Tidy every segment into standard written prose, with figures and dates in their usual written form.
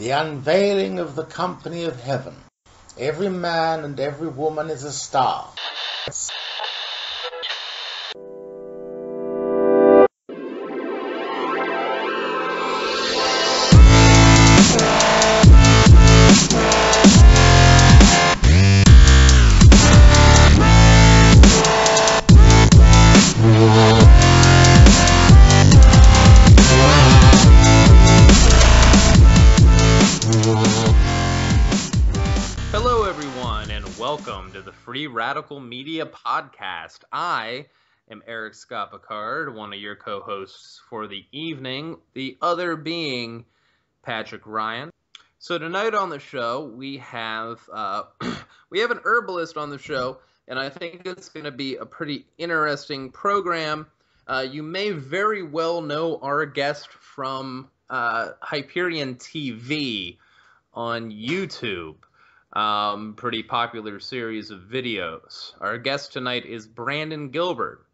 the unveiling of the company of heaven. Every man and every woman is a star. Free Radical Media Podcast. I am Eric Scott Picard, one of your co-hosts for the evening, the other being Patrick Ryan. So tonight on the show, we have an herbalist on the show, and I think it's going to be a pretty interesting program. You may very well know our guest from Hyperion TV on YouTube. Pretty popular series of videos. Our guest tonight is Brandon Gilbert.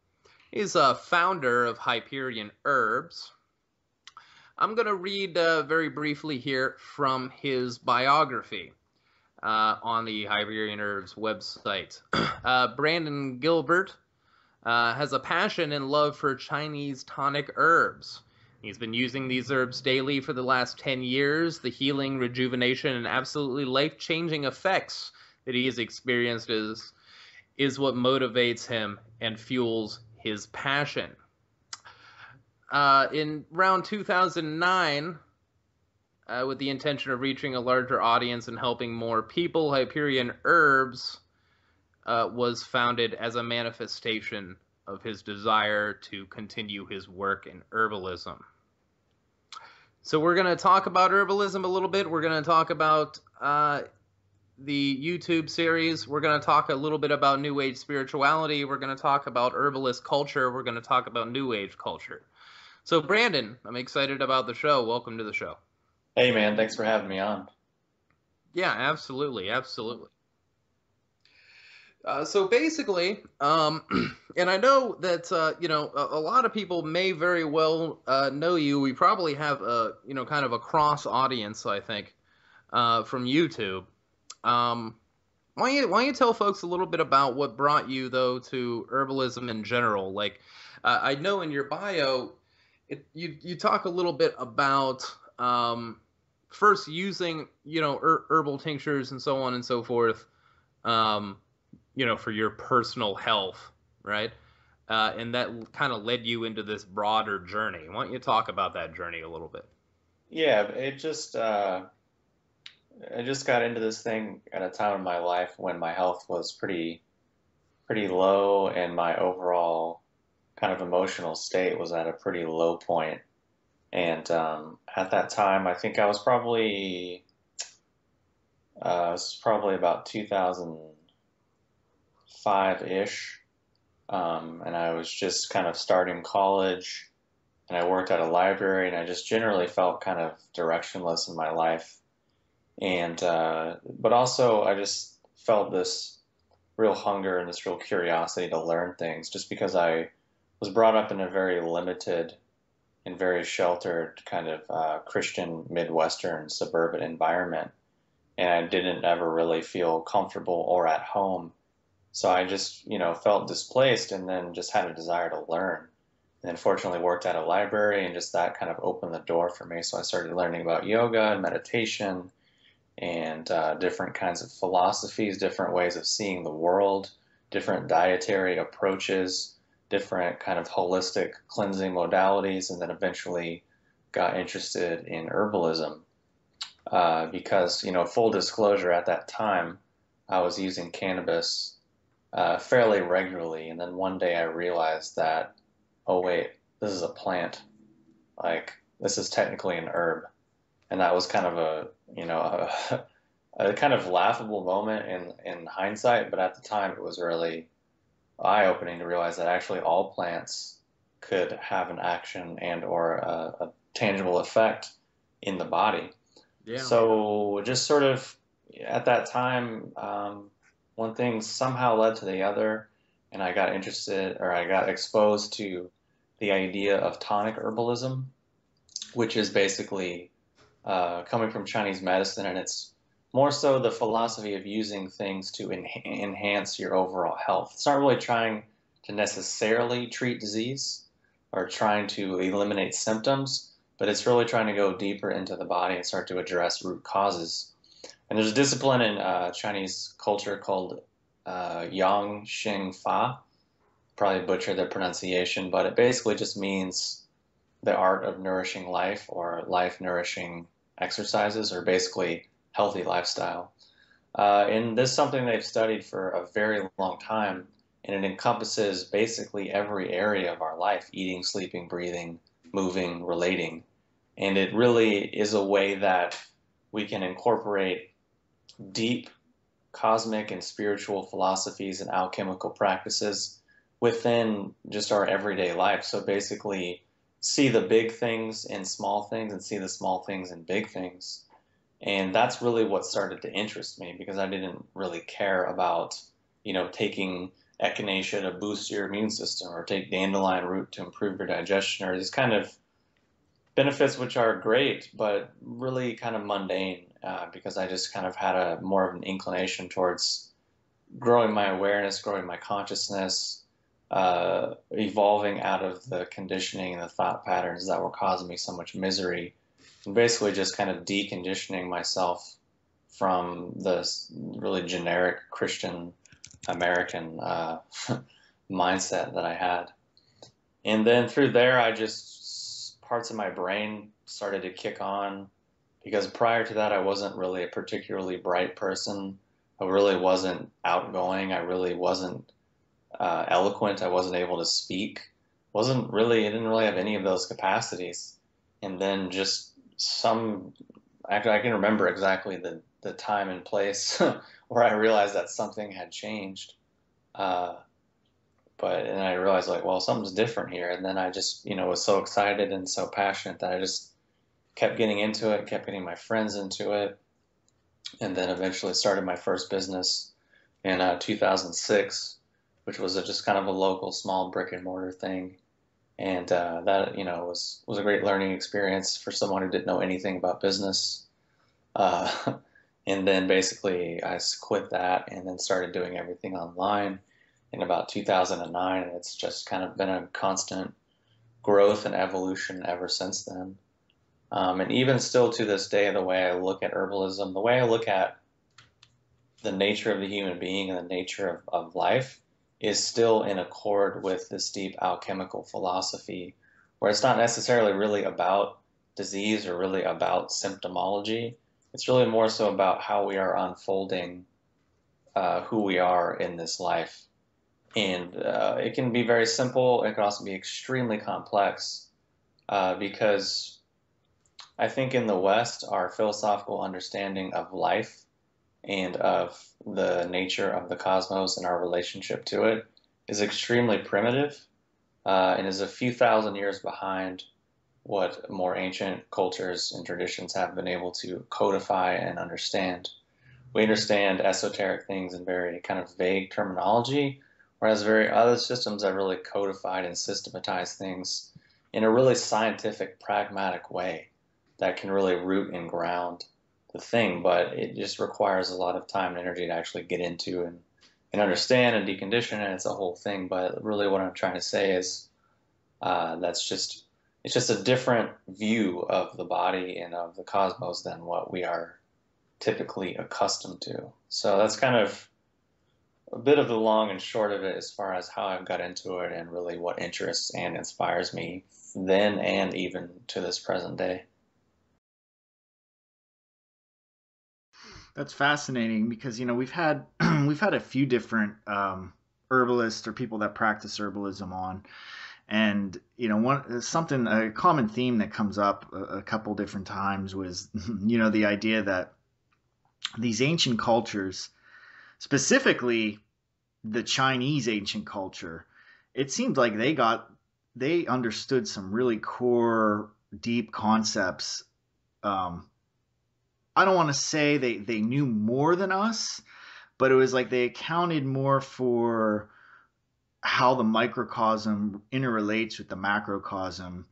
He's a founder of Hyperion Herbs. I'm going to read very briefly here from his biography on the Hyperion Herbs website. Brandon Gilbert has a passion and love for Chinese tonic herbs. He's been using these herbs daily for the last 10 years. The healing, rejuvenation, and absolutely life-changing effects that he has experienced is what motivates him and fuels his passion. In around 2009, with the intention of reaching a larger audience and helping more people, Hyperion Herbs was founded as a manifestation of his desire to continue his work in herbalism. So we're going to talk about herbalism a little bit. We're going to talk about the YouTube series. We're going to talk a little bit about New Age spirituality. We're going to talk about herbalist culture. We're going to talk about New Age culture. So Brandon, I'm excited about the show. Welcome to the show. Hey man, thanks for having me on. Yeah, absolutely. So basically, and I know that, a lot of people may very well know you. We probably have a, kind of a cross audience, I think, from YouTube. Why don't you tell folks a little bit about what brought you, though, to herbalism in general? Like, I know in your bio, you talk a little bit about first using, herbal tinctures and so on and so forth, for your personal health, right? And that kind of led you into this broader journey. Why don't you talk about that journey a little bit? Yeah, I just got into this thing at a time in my life when my health was pretty low, and my overall kind of emotional state was at a pretty low point. And at that time, I think I was probably about 2005-ish, and I was just kind of starting college, and I worked at a library, and I just generally felt kind of directionless in my life. And but also I just felt this real hunger and this real curiosity to learn things, just because I was brought up in a very limited and very sheltered kind of Christian Midwestern suburban environment, and I didn't ever really feel comfortable or at home. So I just, felt displaced, and then just had a desire to learn. And then fortunately worked at a library, and just that kind of opened the door for me. So I started learning about yoga and meditation and different kinds of philosophies, different ways of seeing the world, different dietary approaches, different kind of holistic cleansing modalities, and then eventually got interested in herbalism because, full disclosure, at that time I was using cannabis fairly regularly, and then one day I realized that, oh wait, this is a plant. Like, this is technically an herb. And that was kind of a kind of laughable moment in hindsight, but at the time it was really eye-opening to realize that actually all plants could have an action and or a tangible effect in the body. Yeah. So just sort of at that time, one thing somehow led to the other, and I got exposed to the idea of tonic herbalism, which is basically coming from Chinese medicine, and it's more so the philosophy of using things to enhance your overall health. It's not really trying to necessarily treat disease or trying to eliminate symptoms, but it's really trying to go deeper into the body and start to address root causes. And there's a discipline in Chinese culture called Yang Xing Fa. Probably butchered the pronunciation, but it basically just means the art of nourishing life or life nourishing exercises, or basically healthy lifestyle. And this is something they've studied for a very long time, and it encompasses basically every area of our life: eating, sleeping, breathing, moving, relating. And it really is a way that we can incorporate deep cosmic and spiritual philosophies and alchemical practices within just our everyday life. So basically, see the big things in small things and see the small things in big things. And that's really what started to interest me, because I didn't really care about, taking echinacea to boost your immune system, or take dandelion root to improve your digestion, or these kind of benefits which are great, but really kind of mundane, because I just kind of had more of an inclination towards growing my awareness, growing my consciousness, evolving out of the conditioning and the thought patterns that were causing me so much misery, and basically just kind of deconditioning myself from the really generic Christian American mindset that I had. And then through there, parts of my brain started to kick on, because prior to that, I wasn't really a particularly bright person. I really wasn't outgoing. I really wasn't eloquent. I wasn't able to speak. I didn't really have any of those capacities. And then I can remember exactly the time and place where I realized that something had changed. And I realized, like, well, something's different here. And then I just, was so excited and so passionate that I just kept getting into it, kept getting my friends into it. And then eventually started my first business in 2006, which was just kind of a local small brick and mortar thing. And that, was a great learning experience for someone who didn't know anything about business. And then basically I quit that and then started doing everything online in about 2009. And it's just kind of been a constant growth and evolution ever since then. And even still to this day, the way I look at herbalism, the way I look at the nature of the human being and the nature of life, is still in accord with this deep alchemical philosophy, where it's not necessarily really about disease or really about symptomology. It's really more so about how we are unfolding who we are in this life. And it can be very simple. It can also be extremely complex, because I think in the West, our philosophical understanding of life and of the nature of the cosmos and our relationship to it is extremely primitive, and is a few thousand years behind what more ancient cultures and traditions have been able to codify and understand. We understand esoteric things in very kind of vague terminology, whereas very other systems have really codified and systematized things in a really scientific, pragmatic way that can really root and ground the thing. But it just requires a lot of time and energy to actually get into and understand and decondition, and it's a whole thing. But really what I'm trying to say is it's just a different view of the body and of the cosmos than what we are typically accustomed to. So that's kind of a bit of the long and short of it as far as how I've got into it and really what interests and inspires me then and even to this present day. That's fascinating, because we've had a few different herbalists or people that practice herbalism on, and a common theme that comes up a couple different times was the idea that these ancient cultures, specifically the Chinese ancient culture, it seemed like they understood some really core deep concepts. I don't want to say they knew more than us, but it was like they accounted more for how the microcosm interrelates with the macrocosm,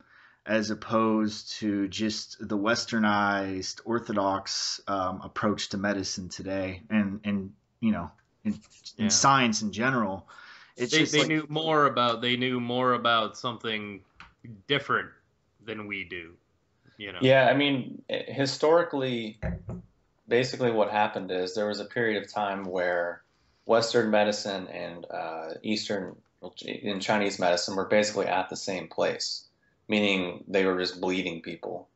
as opposed to just the westernized orthodox approach to medicine today, and in science in general. It's they knew more about something different than we do, Yeah, I mean, historically, basically what happened is there was a period of time where Western medicine and Eastern and Chinese medicine were basically at the same place, meaning they were just bleeding people.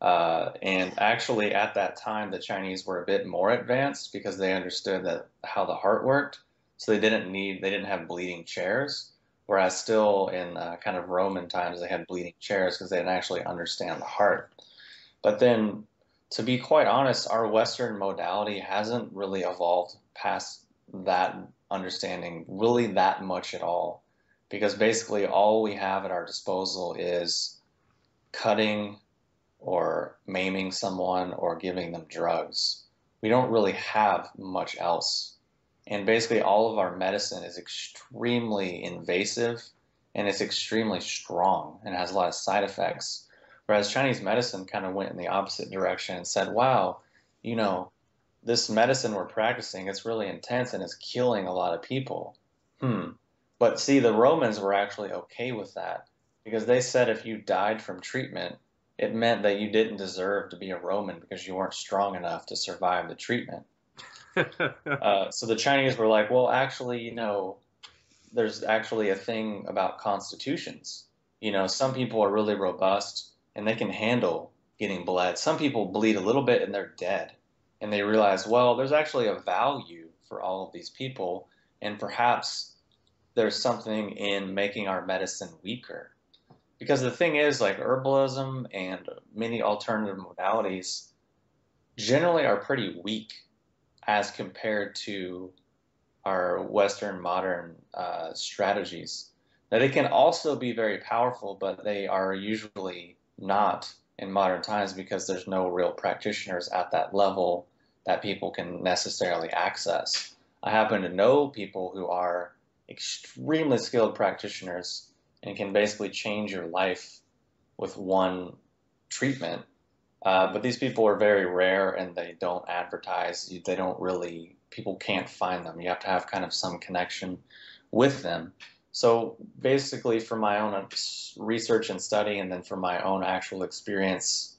And actually, at that time, the Chinese were a bit more advanced because they understood that how the heart worked. So they didn't have bleeding chairs. Whereas still in kind of Roman times, they had bleeding chairs because they didn't actually understand the heart. But then, to be quite honest, our Western modality hasn't really evolved past that understanding really that much at all. Because basically all we have at our disposal is cutting or maiming someone or giving them drugs. We don't really have much else. And basically all of our medicine is extremely invasive and it's extremely strong and has a lot of side effects. Whereas Chinese medicine kind of went in the opposite direction and said, wow, this medicine we're practicing, it's really intense and it's killing a lot of people. But see, the Romans were actually okay with that because they said if you died from treatment, it meant that you didn't deserve to be a Roman because you weren't strong enough to survive the treatment. So the Chinese were like, well, actually, there's actually a thing about constitutions. Some people are really robust and they can handle getting bled. Some people bleed a little bit and they're dead. And they realize, well, there's actually a value for all of these people. And perhaps there's something in making our medicine weaker. Because the thing is, like herbalism and many alternative modalities generally are pretty weak as compared to our Western modern strategies. Now, they can also be very powerful, but they are usually not in modern times because there's no real practitioners at that level that people can necessarily access. I happen to know people who are extremely skilled practitioners and can basically change your life with one treatment. But these people are very rare and they don't advertise. People can't find them. You have to have kind of some connection with them. So basically from my own research and study and then from my own actual experience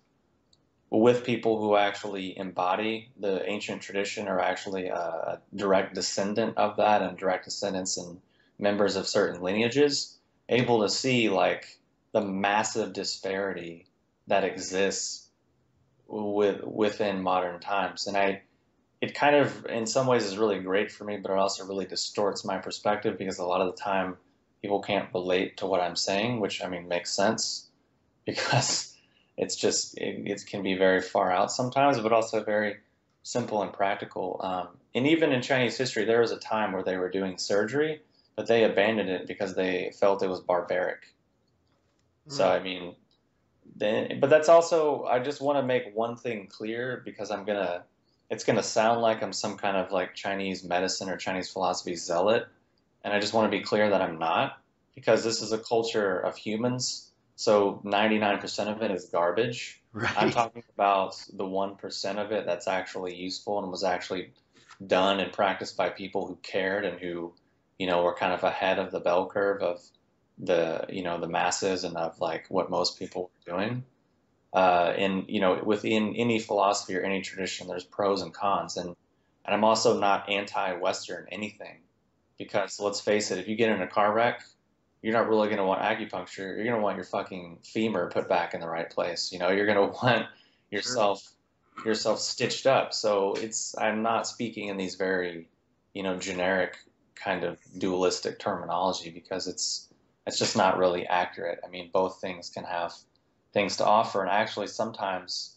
with people who actually embody the ancient tradition are actually a direct descendant of that and direct descendants and members of certain lineages, able to see like the massive disparity that exists within modern times. And it kind of, in some ways, is really great for me, but it also really distorts my perspective because a lot of the time people can't relate to what I'm saying, which I mean makes sense because it's just, it can be very far out sometimes, but also very simple and practical. And even in Chinese history, there was a time where they were doing surgery, but they abandoned it because they felt it was barbaric. So, I mean, but that's also, I just want to make one thing clear because it's going to sound like I'm some kind of like Chinese medicine or Chinese philosophy zealot. And I just want to be clear that I'm not, because this is a culture of humans. So 99% of it is garbage. Right. I'm talking about the 1% of it that's actually useful and was actually done and practiced by people who cared and who, were kind of ahead of the bell curve of the masses and of like what most people were doing. And within any philosophy or any tradition, there's pros and cons. And I'm also not anti-Western anything, because let's face it, if you get in a car wreck, you're not really going to want acupuncture. You're going to want your fucking femur put back in the right place. You're going to want yourself stitched up. So I'm not speaking in these very, generic kind of dualistic terminology because it's just not really accurate. I mean, both things can have things to offer. And actually, sometimes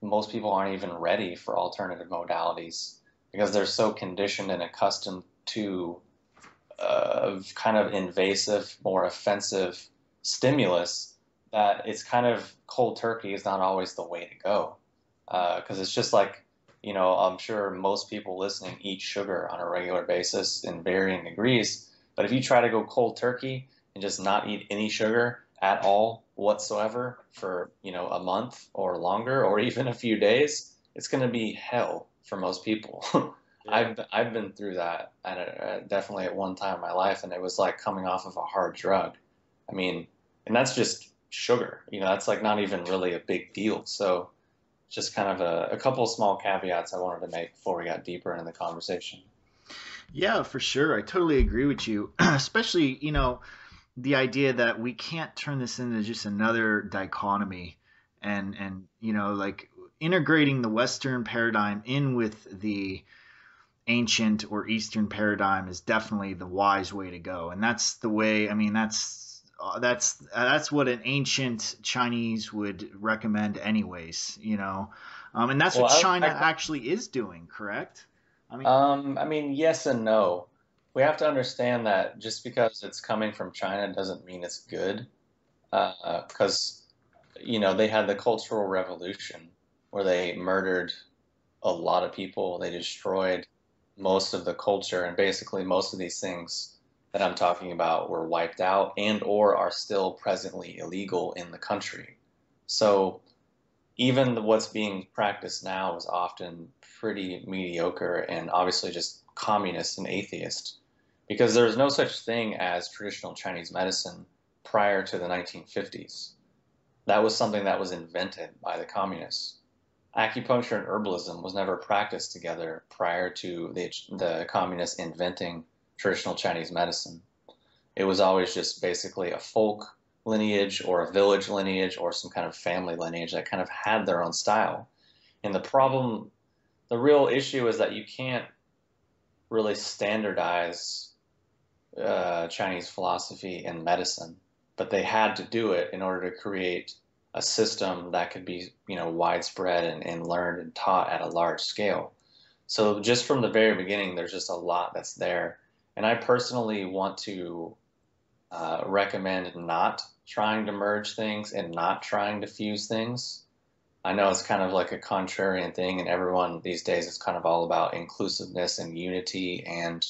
most people aren't even ready for alternative modalities because they're so conditioned and accustomed to kind of invasive, more offensive stimulus that it's kind of cold turkey is not always the way to go. Because it's just like, I'm sure most people listening eat sugar on a regular basis in varying degrees. But if you try to go cold turkey and just not eat any sugar, at all whatsoever for, a month or longer, or even a few days, it's going to be hell for most people. Yeah. I've been through that definitely at one time in my life, and it was like coming off of a hard drug. I mean, and that's just sugar. That's like not even really a big deal. So just kind of a couple of small caveats I wanted to make before we got deeper into the conversation. Yeah, for sure. I totally agree with you. Especially, the idea that we can't turn this into just another dichotomy, and like integrating the Western paradigm in with the ancient or Eastern paradigm is definitely the wise way to go. And that's the way, I mean, that's what an ancient Chinese would recommend anyways, and that's Well, what China actually is doing, correct? I mean, yes and no. We have to understand that just because it's coming from China doesn't mean it's good. Because, they had the Cultural Revolution where they murdered a lot of people. They destroyed most of the culture, and basically most of these things that I'm talking about were wiped out and or are still presently illegal in the country. So even what's being practiced now is often pretty mediocre and obviously just communist and atheist, because there was no such thing as traditional Chinese medicine prior to the 1950s. That was something that was invented by the communists. Acupuncture and herbalism was never practiced together prior to the communists inventing traditional Chinese medicine. It was always just basically a folk lineage or a village lineage or some kind of family lineage that kind of had their own style. And the real issue is that you can't really standardize Chinese philosophy and medicine, but they had to do it in order to create a system that could be, widespread and learned and taught at a large scale. So just from the very beginning, there's just a lot that's there. And I personally want to recommend not trying to merge things and not trying to fuse things. I know it's kind of like a contrarian thing, and everyone these days is kind of all about inclusiveness and unity and,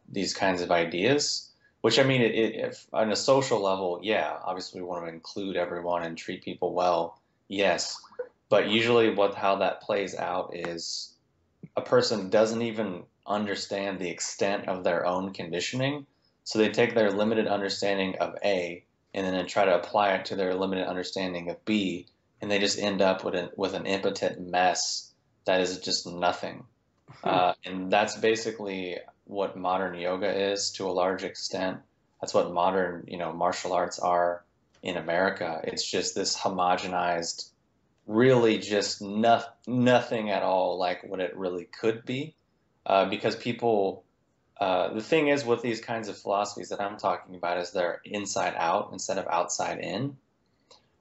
these kinds of ideas. Which, I mean, if on a social level, yeah, obviously we want to include everyone and treat people well, yes. But usually how that plays out is a person doesn't even understand the extent of their own conditioning. So they take their limited understanding of A and then try to apply it to their limited understanding of B, and they just end up with an impotent mess that is just nothing. And that's basically what modern yoga is to a large extent. That's what modern, martial arts are in America. It's just this homogenized, really just nothing at all like what it really could be. Because people, the thing is with these kinds of philosophies that I'm talking about is they're inside out instead of outside in.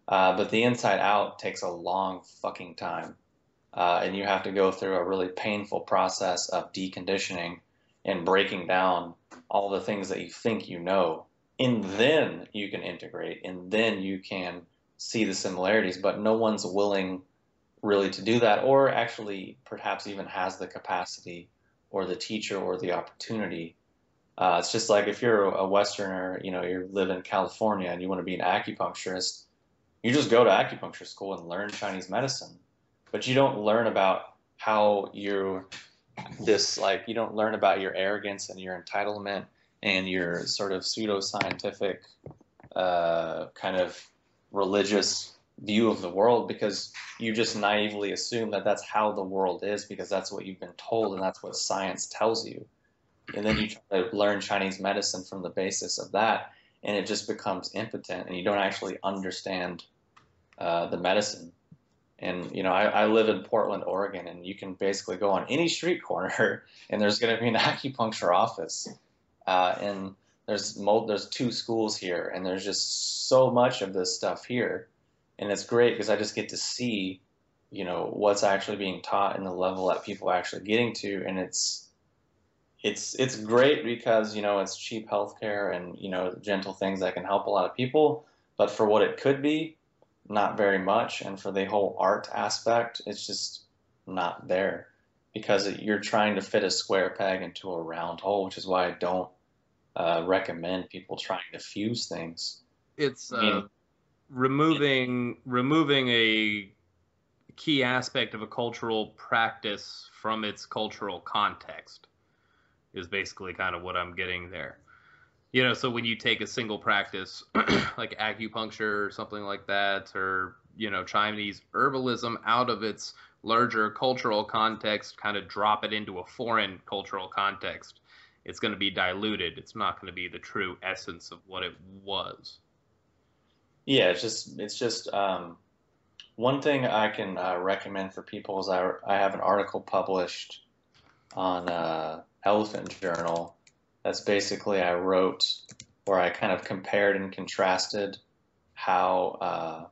But the inside out takes a long fucking time. And you have to go through a really painful process of deconditioning and breaking down all the things that you think you know. And then you can integrate, and then you can see the similarities, but no one's willing really to do that, or actually perhaps even has the capacity or the teacher or the opportunity. It's just like if you're a Westerner, you live in California and you want to be an acupuncturist, you just go to acupuncture school and learn Chinese medicine. But you don't learn about how you don't learn about your arrogance and your entitlement and your sort of pseudoscientific kind of religious view of the world, because you just naively assume that that's how the world is because that's what you've been told and that's what science tells you. And then you try to learn Chinese medicine from the basis of that, and it just becomes impotent, and you don't actually understand the medicine. And, I live in Portland, Oregon, and you can basically go on any street corner and there's going to be an acupuncture office. And there's 2 schools here, and there's just so much of this stuff here. And it's great because I just get to see, what's actually being taught and the level that people are actually getting to. And it's great because, it's cheap healthcare and, gentle things that can help a lot of people. But for what it could be, not very much. And for the whole art aspect, it's just not there because you're trying to fit a square peg into a round hole, which is why I don't recommend people trying to fuse things. It's I mean, removing a key aspect of a cultural practice from its cultural context is basically kind of what I'm getting there. So when you take a single practice like acupuncture or something like that, or Chinese herbalism out of its larger cultural context, kind of drop it into a foreign cultural context, it's going to be diluted. It's not going to be the true essence of what it was. yeah, it's just one thing I can recommend for people is I have an article published on Elephant Journal. That's basically I wrote where I kind of compared and contrasted how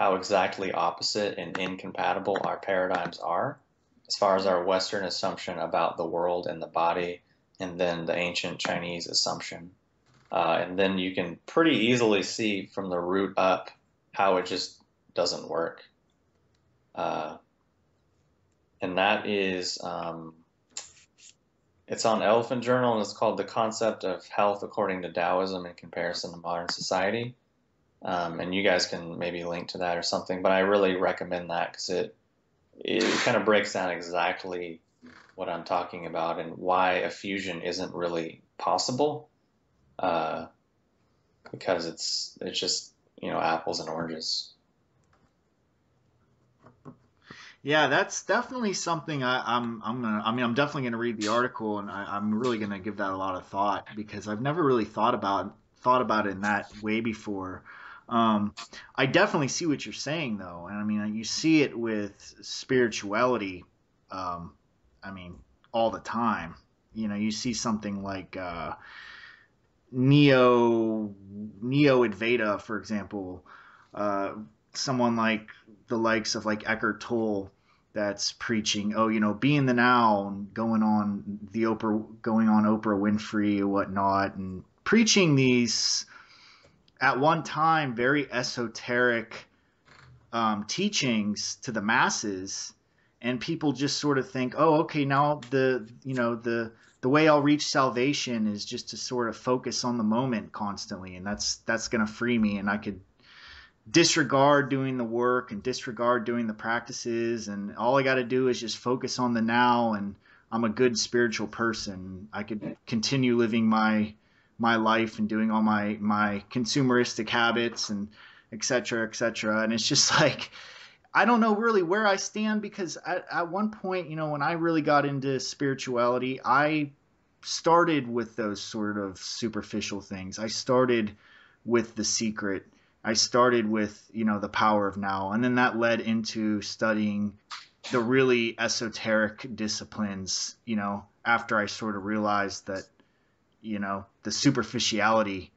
exactly opposite and incompatible our paradigms are, as far as our Western assumption about the world and the body, and then the ancient Chinese assumption. And then you can pretty easily see from the root up how it just doesn't work. And that is, it's on Elephant Journal, and it's called The Concept of Health According to Taoism in Comparison to Modern Society. And you guys can maybe link to that or something, but I really recommend that because it kind of breaks down exactly what I'm talking about and why a fusion isn't really possible. Because it's just apples and oranges. Yeah, that's definitely something I'm definitely gonna read the article, and I'm really gonna give that a lot of thought because I've never really thought about it in that way before. I definitely see what you're saying though, and I mean you see it with spirituality. I mean all the time. You see something like Neo Adveda, for example, someone like the likes of like Eckhart Tolle that's preaching, be in the now, and going on Oprah Winfrey or whatnot, and preaching these at one time very esoteric teachings to the masses, and people just sort of think, oh, okay, now the way I'll reach salvation is just to sort of focus on the moment constantly, and that's going to free me, and I could disregard doing the work and disregard doing the practices, and all I got to do is just focus on the now, and I'm a good spiritual person. I could continue living my life and doing all my consumeristic habits and et cetera, et cetera. And it's just like, I don't know really where I stand, because at one point, when I really got into spirituality, I started with those sort of superficial things. I started with The Secret. I started with, The Power of Now. And then that led into studying the really esoteric disciplines, after I sort of realized that, the superficiality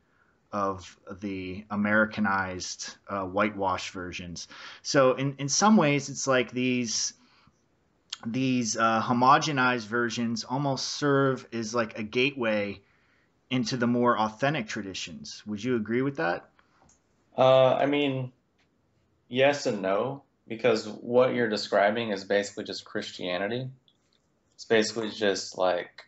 of the Americanized whitewash versions. So in some ways, it's like these homogenized versions almost serve as like a gateway into the more authentic traditions. Would you agree with that? I mean, yes and no, because what you're describing is basically just Christianity. It's basically just like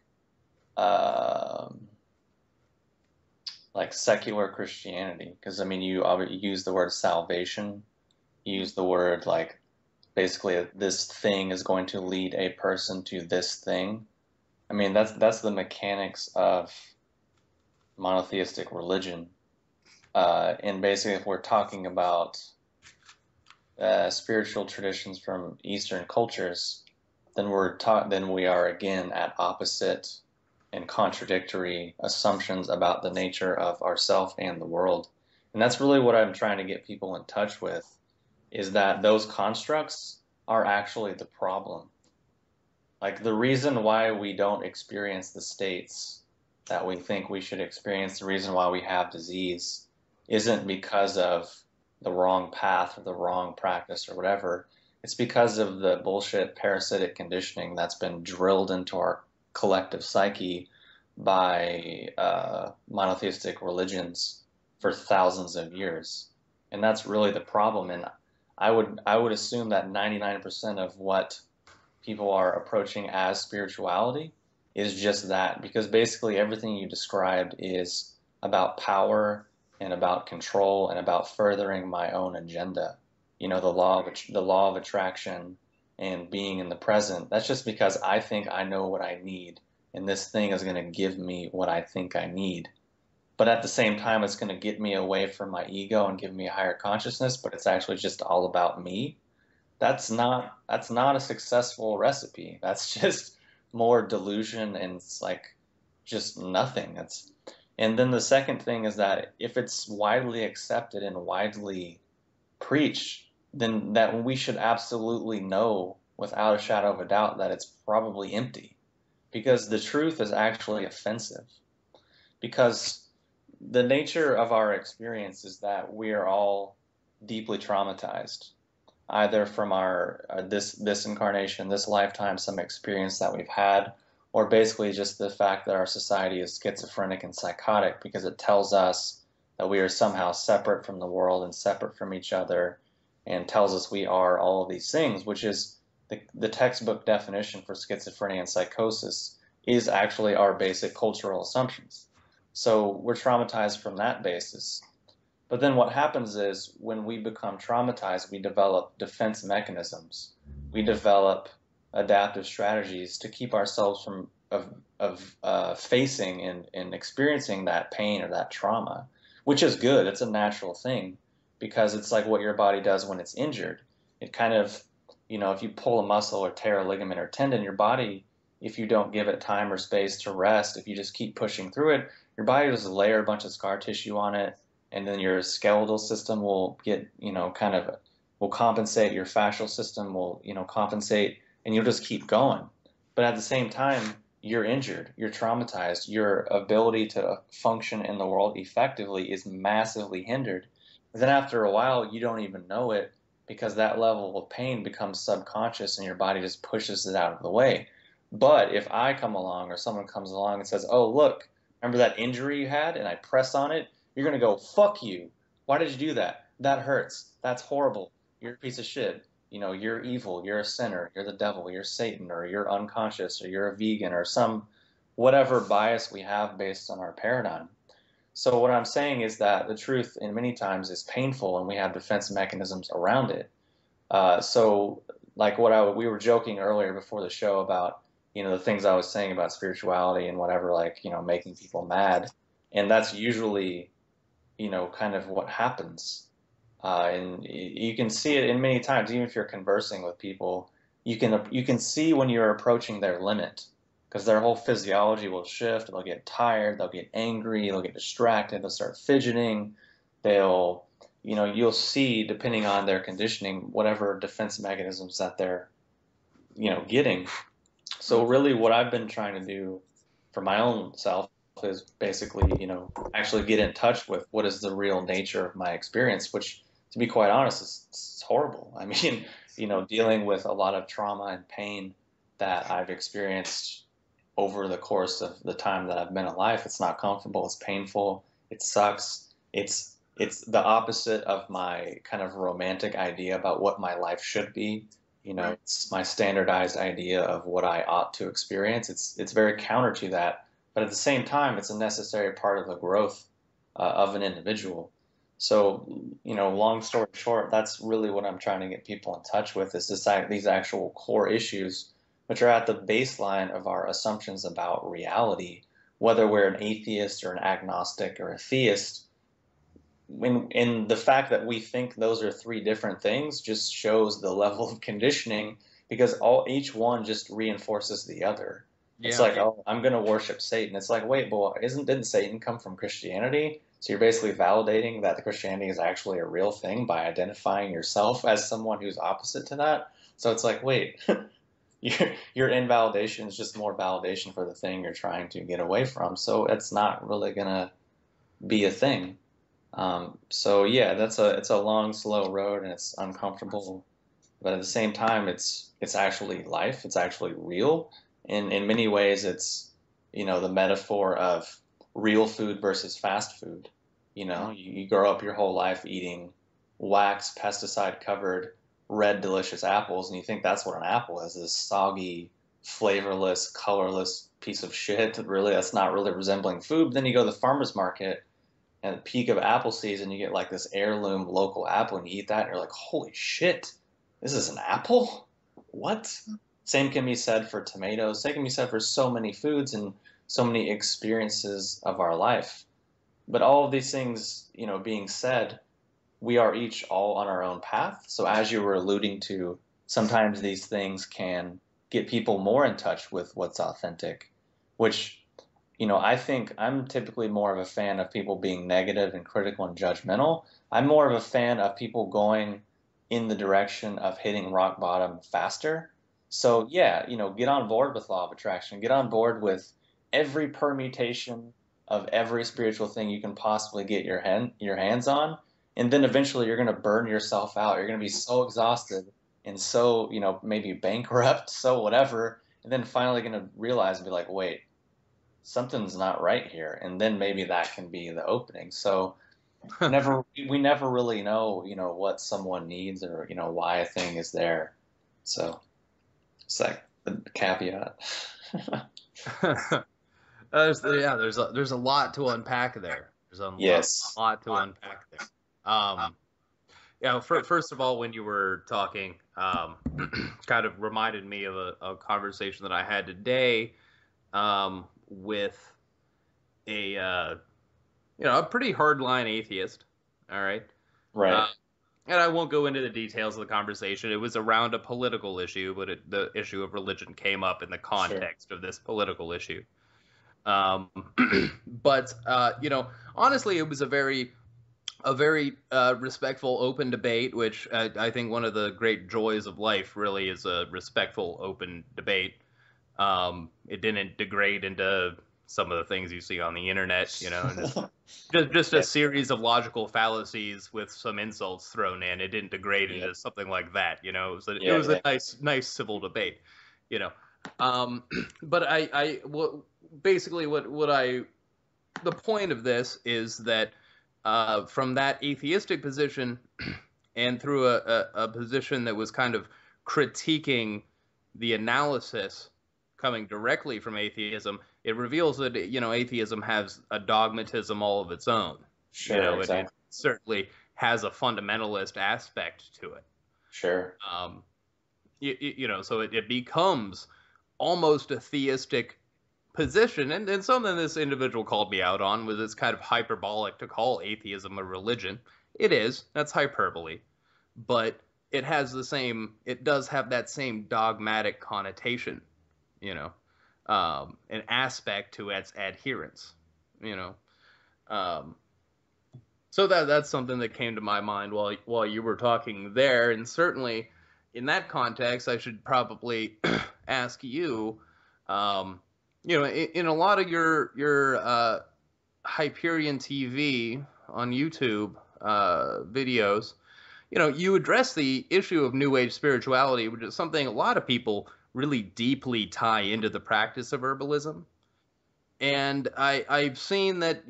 secular Christianity, because I mean you use the word salvation, you use the word like basically this thing is going to lead a person to this thing. I mean that's the mechanics of monotheistic religion, and basically if we're talking about spiritual traditions from Eastern cultures, then we are again at opposite and contradictory assumptions about the nature of ourself and the world. And that's really what I'm trying to get people in touch with, is that those constructs are actually the problem. Like the reason why we don't experience the states that we think we should experience, the reason why we have disease, isn't because of the wrong path or the wrong practice or whatever. It's because of the bullshit parasitic conditioning that's been drilled into our collective psyche by monotheistic religions for thousands of years. And that's really the problem. And I would assume that 99% of what people are approaching as spirituality is just that, because basically everything you described is about power and about control and about furthering my own agenda. The law of attraction and being in the present. That's just because I think I know what I need, and this thing is going to give me what I think I need. But at the same time, it's going to get me away from my ego and give me a higher consciousness, but it's actually just all about me. That's not a successful recipe. That's just more delusion, and it's like just nothing. And then the second thing is that if it's widely accepted and widely preached, then that we should absolutely know without a shadow of a doubt that it's probably empty, because the truth is actually offensive. Because the nature of our experience is that we are all deeply traumatized, either from our this incarnation, this lifetime, some experience that we've had, or basically just the fact that our society is schizophrenic and psychotic because it tells us that we are somehow separate from the world and separate from each other, and tells us we are all of these things, which is the textbook definition for schizophrenia and psychosis is actually our basic cultural assumptions. So we're traumatized from that basis. But then what happens is when we become traumatized, we develop defense mechanisms. We develop adaptive strategies to keep ourselves from facing and experiencing that pain or that trauma, which is good. It's a natural thing, because it's like what your body does when it's injured. It kind of, if you pull a muscle or tear a ligament or tendon, your body, if you don't give it time or space to rest, if you just keep pushing through it, your body will just layer a bunch of scar tissue on it, and then your skeletal system will get, will compensate, your fascial system will, compensate, and you'll just keep going. But at the same time, you're injured, you're traumatized, your ability to function in the world effectively is massively hindered. And then after a while, you don't even know it, because that level of pain becomes subconscious and your body just pushes it out of the way. But if I come along or someone comes along and says, oh, look, remember that injury you had, and I press on it, you're going to go, fuck you. Why did you do that? That hurts. That's horrible. You're a piece of shit. You're evil. You're a sinner. You're the devil. You're Satan, or you're unconscious, or you're a vegan, or some whatever bias we have based on our paradigm. So what I'm saying is that the truth in many times is painful, and we have defense mechanisms around it. So like we were joking earlier before the show about, the things I was saying about spirituality and whatever, like, making people mad. And that's usually, kind of what happens. And you can see it in many times, even if you're conversing with people, you can see when you're approaching their limit, because their whole physiology will shift. They'll get tired, they'll get angry, they'll get distracted, they'll start fidgeting. You'll see, depending on their conditioning, whatever defense mechanisms that they're, getting. So really what I've been trying to do for my own self is basically, actually get in touch with what is the real nature of my experience, which, to be quite honest, it's horrible. I mean, dealing with a lot of trauma and pain that I've experienced over the course of the time that I've been alive. It's not comfortable. It's painful. It sucks. It's the opposite of my kind of romantic idea about what my life should be. It's my standardized idea of what I ought to experience. It's very counter to that. But at the same time, it's a necessary part of the growth of an individual. So, long story short, that's really what I'm trying to get people in touch with, is these actual core issues, which are at the baseline of our assumptions about reality, whether we're an atheist or an agnostic or a theist. In the fact that we think those are three different things just shows the level of conditioning, because each one just reinforces the other. Yeah. It's like, oh, I'm going to worship Satan. It's like, wait, boy, didn't Satan come from Christianity? So you're basically validating that the Christianity is actually a real thing by identifying yourself as someone who's opposite to that. So it's like, wait, your invalidation is just more validation for the thing you're trying to get away from. So it's not really going to be a thing. So yeah, it's a long, slow road, and it's uncomfortable, but at the same time, it's actually life. It's actually real. In many ways, it's, the metaphor of real food versus fast food. You grow up your whole life eating wax, pesticide covered, red, delicious apples, and you think that's what an apple is, this soggy, flavorless, colorless piece of shit. Really, that's not really resembling food. But then you go to the farmer's market, at the peak of apple season, you get like this heirloom local apple, and you eat that, and you're like, holy shit, this is an apple? What? Same can be said for tomatoes. Same can be said for so many foods and so many experiences of our life. But all of these things, being said, we are each all on our own path. So as you were alluding to, sometimes these things can get people more in touch with what's authentic, which, I think I'm typically more of a fan of people being negative and critical and judgmental. I'm more of a fan of people going in the direction of hitting rock bottom faster. So yeah, get on board with law of attraction, get on board with every permutation of every spiritual thing you can possibly get your hands on. And then eventually you're going to burn yourself out. You're going to be so exhausted and so, maybe bankrupt, so whatever. And then finally going to realize and be like, wait, something's not right here. And then maybe that can be the opening. So we never really know, what someone needs or, why a thing is there. So it's like the caveat. There's a lot to unpack there. There's a lot to unpack there. First of all, when you were talking, kind of reminded me of a conversation that I had today with a pretty hardline atheist. All right. Right. And I won't go into the details of the conversation. It was around a political issue, but the issue of religion came up in the context of this political issue. But honestly, it was a very respectful, open debate, which I think one of the great joys of life really is a respectful, open debate. It didn't degrade into some of the things you see on the internet, just a series of logical fallacies with some insults thrown in. It didn't degrade into something like that, It was a nice civil debate, But the point of this is that from that atheistic position and through a position that was kind of critiquing the analysis coming directly from atheism, it reveals that, atheism has a dogmatism all of its own. Sure, exactly. It certainly has a fundamentalist aspect to it. Sure. So it becomes almost a theistic position, and something this individual called me out on was it's kind of hyperbolic to call atheism a religion. It is. That's hyperbole. But it does have that same dogmatic connotation, an aspect to its adherence, So that's something that came to my mind while you were talking there, and certainly in that context, I should probably ask you, in a lot of your Hyperion TV on YouTube videos, you address the issue of New Age spirituality, which is something a lot of people really deeply tie into the practice of herbalism. And I've seen that,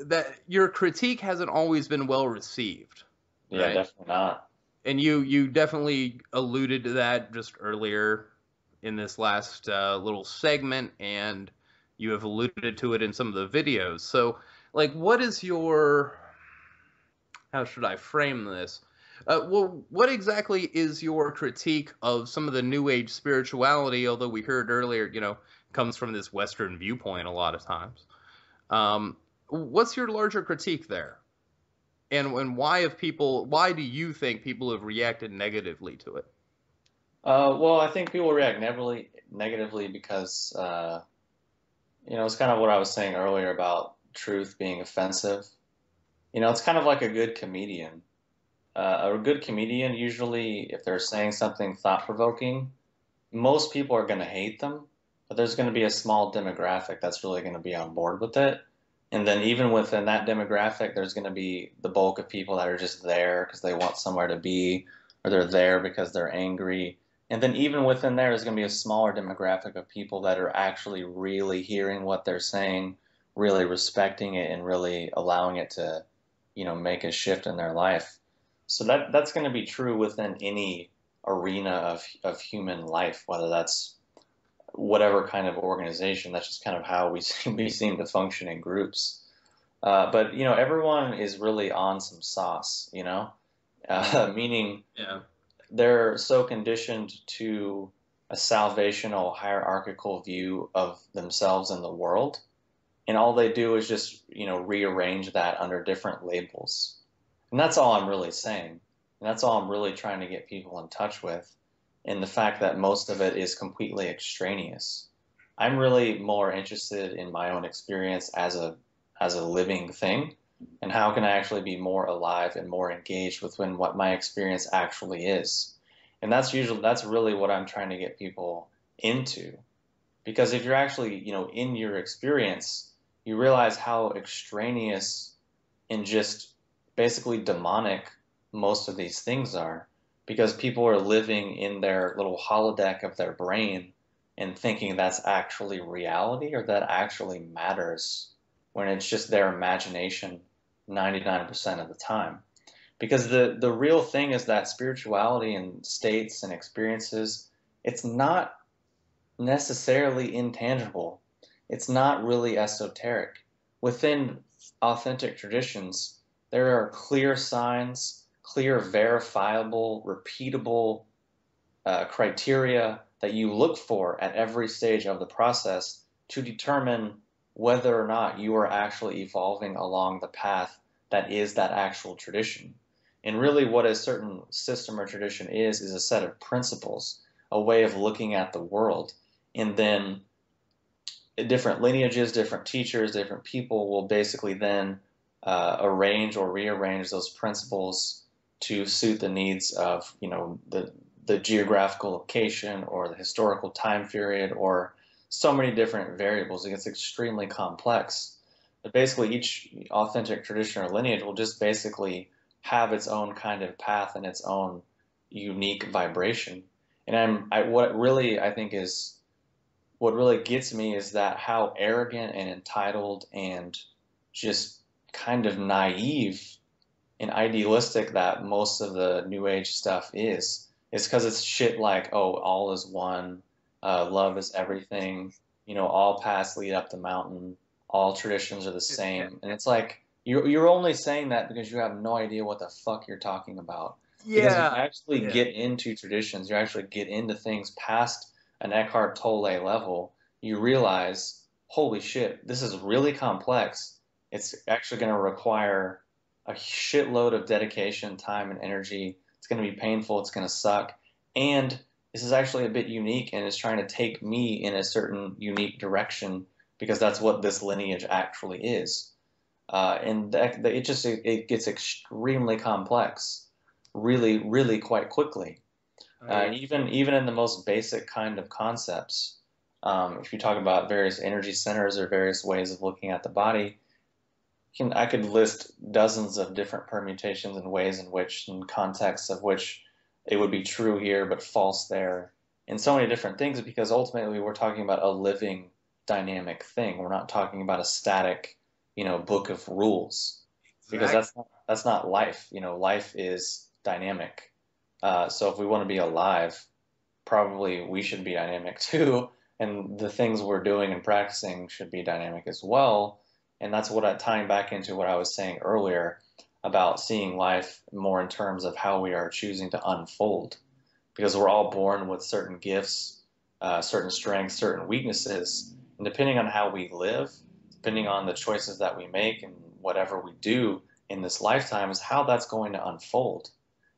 that your critique hasn't always been well received. Yeah, right? Definitely not. And you definitely alluded to that just earlier in this last little segment, and you have alluded to it in some of the videos. So, what is how should I frame this? What exactly is your critique of some of the New Age spirituality, although we heard earlier, comes from this Western viewpoint a lot of times. What's your larger critique there? And why do you think people have reacted negatively to it? Well, I think people react negatively because, it's kind of what I was saying earlier about truth being offensive. It's kind of like a good comedian. A good comedian, usually, if they're saying something thought-provoking, most people are going to hate them, but there's going to be a small demographic that's really going to be on board with it. And then even within that demographic, there's going to be the bulk of people that are just there because they want somewhere to be, or they're there because they're angry. And then even within there's going to be a smaller demographic of people that are actually really hearing what they're saying, really respecting it, and really allowing it to, make a shift in their life. So that's going to be true within any arena of human life, whether that's whatever kind of organization. That's just kind of how we seem to function in groups. But everyone is really on some sauce, meaning Yeah. they're so conditioned to a salvational hierarchical view of themselves and the world, and all they do is just rearrange that under different labels. And that's all I'm really saying, and that's all I'm really trying to get people in touch with, and the fact that most of it is completely extraneous. I'm really more interested in my own experience as a living thing, and how can I actually be more alive and more engaged with what my experience actually is. And that's really what I'm trying to get people into. Because if you're actually, in your experience, you realize how extraneous and just basically demonic most of these things are. Because people are living in their little holodeck of their brain and thinking that's actually reality or that actually matters, when it's just their imagination 99% of the time. Because the real thing is that spirituality and states and experiences, it's not necessarily intangible. It's not really esoteric. Within authentic traditions, there are clear signs, clear, verifiable, repeatable criteria that you look for at every stage of the process to determine whether or not you are actually evolving along the path that is that actual tradition. And really what a certain system or tradition is a set of principles, a way of looking at the world. And then different lineages, different teachers, different people will basically then arrange or rearrange those principles to suit the needs of, the geographical location or the historical time period or so many different variables. It gets extremely complex. But basically each authentic tradition or lineage will just basically have its own kind of path and its own unique vibration. And what really gets me is that how arrogant and entitled and just kind of naive and idealistic that most of the New Age stuff is. It's because it's shit like, oh, all is one, love is everything, all paths lead up the mountain, all traditions are the same. And it's like, you're only saying that because you have no idea what the fuck you're talking about. Because if you actually get into traditions, you actually get into things past an Eckhart Tolle level, you realize, holy shit, this is really complex. It's actually going to require a shitload of dedication, time, and energy. It's going to be painful. It's going to suck. And this is actually a bit unique and is trying to take me in a certain unique direction because that's what this lineage actually is. And it gets extremely complex really, really quite quickly. Even in the most basic kind of concepts, if you talk about various energy centers or various ways of looking at the body, I could list dozens of different permutations and ways in which, in contexts of which it would be true here but false there, and so many different things, because ultimately we're talking about a living, dynamic thing. We're not talking about a static, book of rules, because that's not life. Life is dynamic. So if we want to be alive, probably we should be dynamic too, and the things we're doing and practicing should be dynamic as well. And that's tying back into what I was saying earlier about seeing life more in terms of how we are choosing to unfold. Because we're all born with certain gifts, certain strengths, certain weaknesses. And depending on how we live, depending on the choices that we make and whatever we do in this lifetime is how that's going to unfold,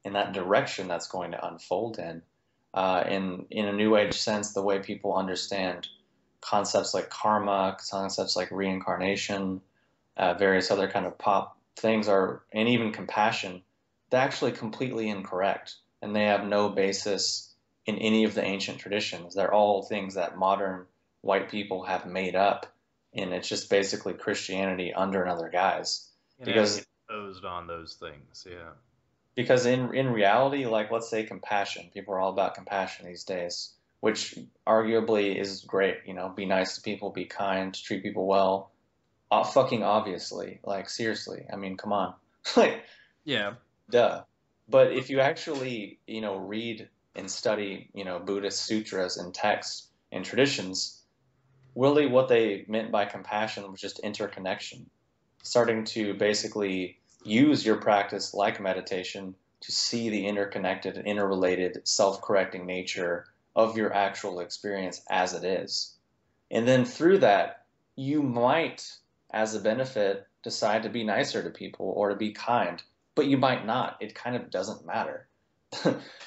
in that direction that's going to unfold in. In a New Age sense, the way people understand concepts like karma, concepts like reincarnation, various other kind of pop things and even compassion, they're actually completely incorrect. And they have no basis in any of the ancient traditions. They're all things that modern white people have made up. And it's just basically Christianity under another guise. Because imposed on those things, yeah. Because in reality, like let's say compassion, people are all about compassion these days, which arguably is great. Be nice to people, be kind, treat people well. Fucking obviously, like seriously. I mean, come on, like, yeah, duh. But if you actually, read and study, Buddhist sutras and texts and traditions, really what they meant by compassion was just interconnection. starting to basically use your practice like meditation to see the interconnected and interrelated self-correcting nature of your actual experience as it is. And then through that, you might, as a benefit, decide to be nicer to people or to be kind, but you might not. It kind of doesn't matter.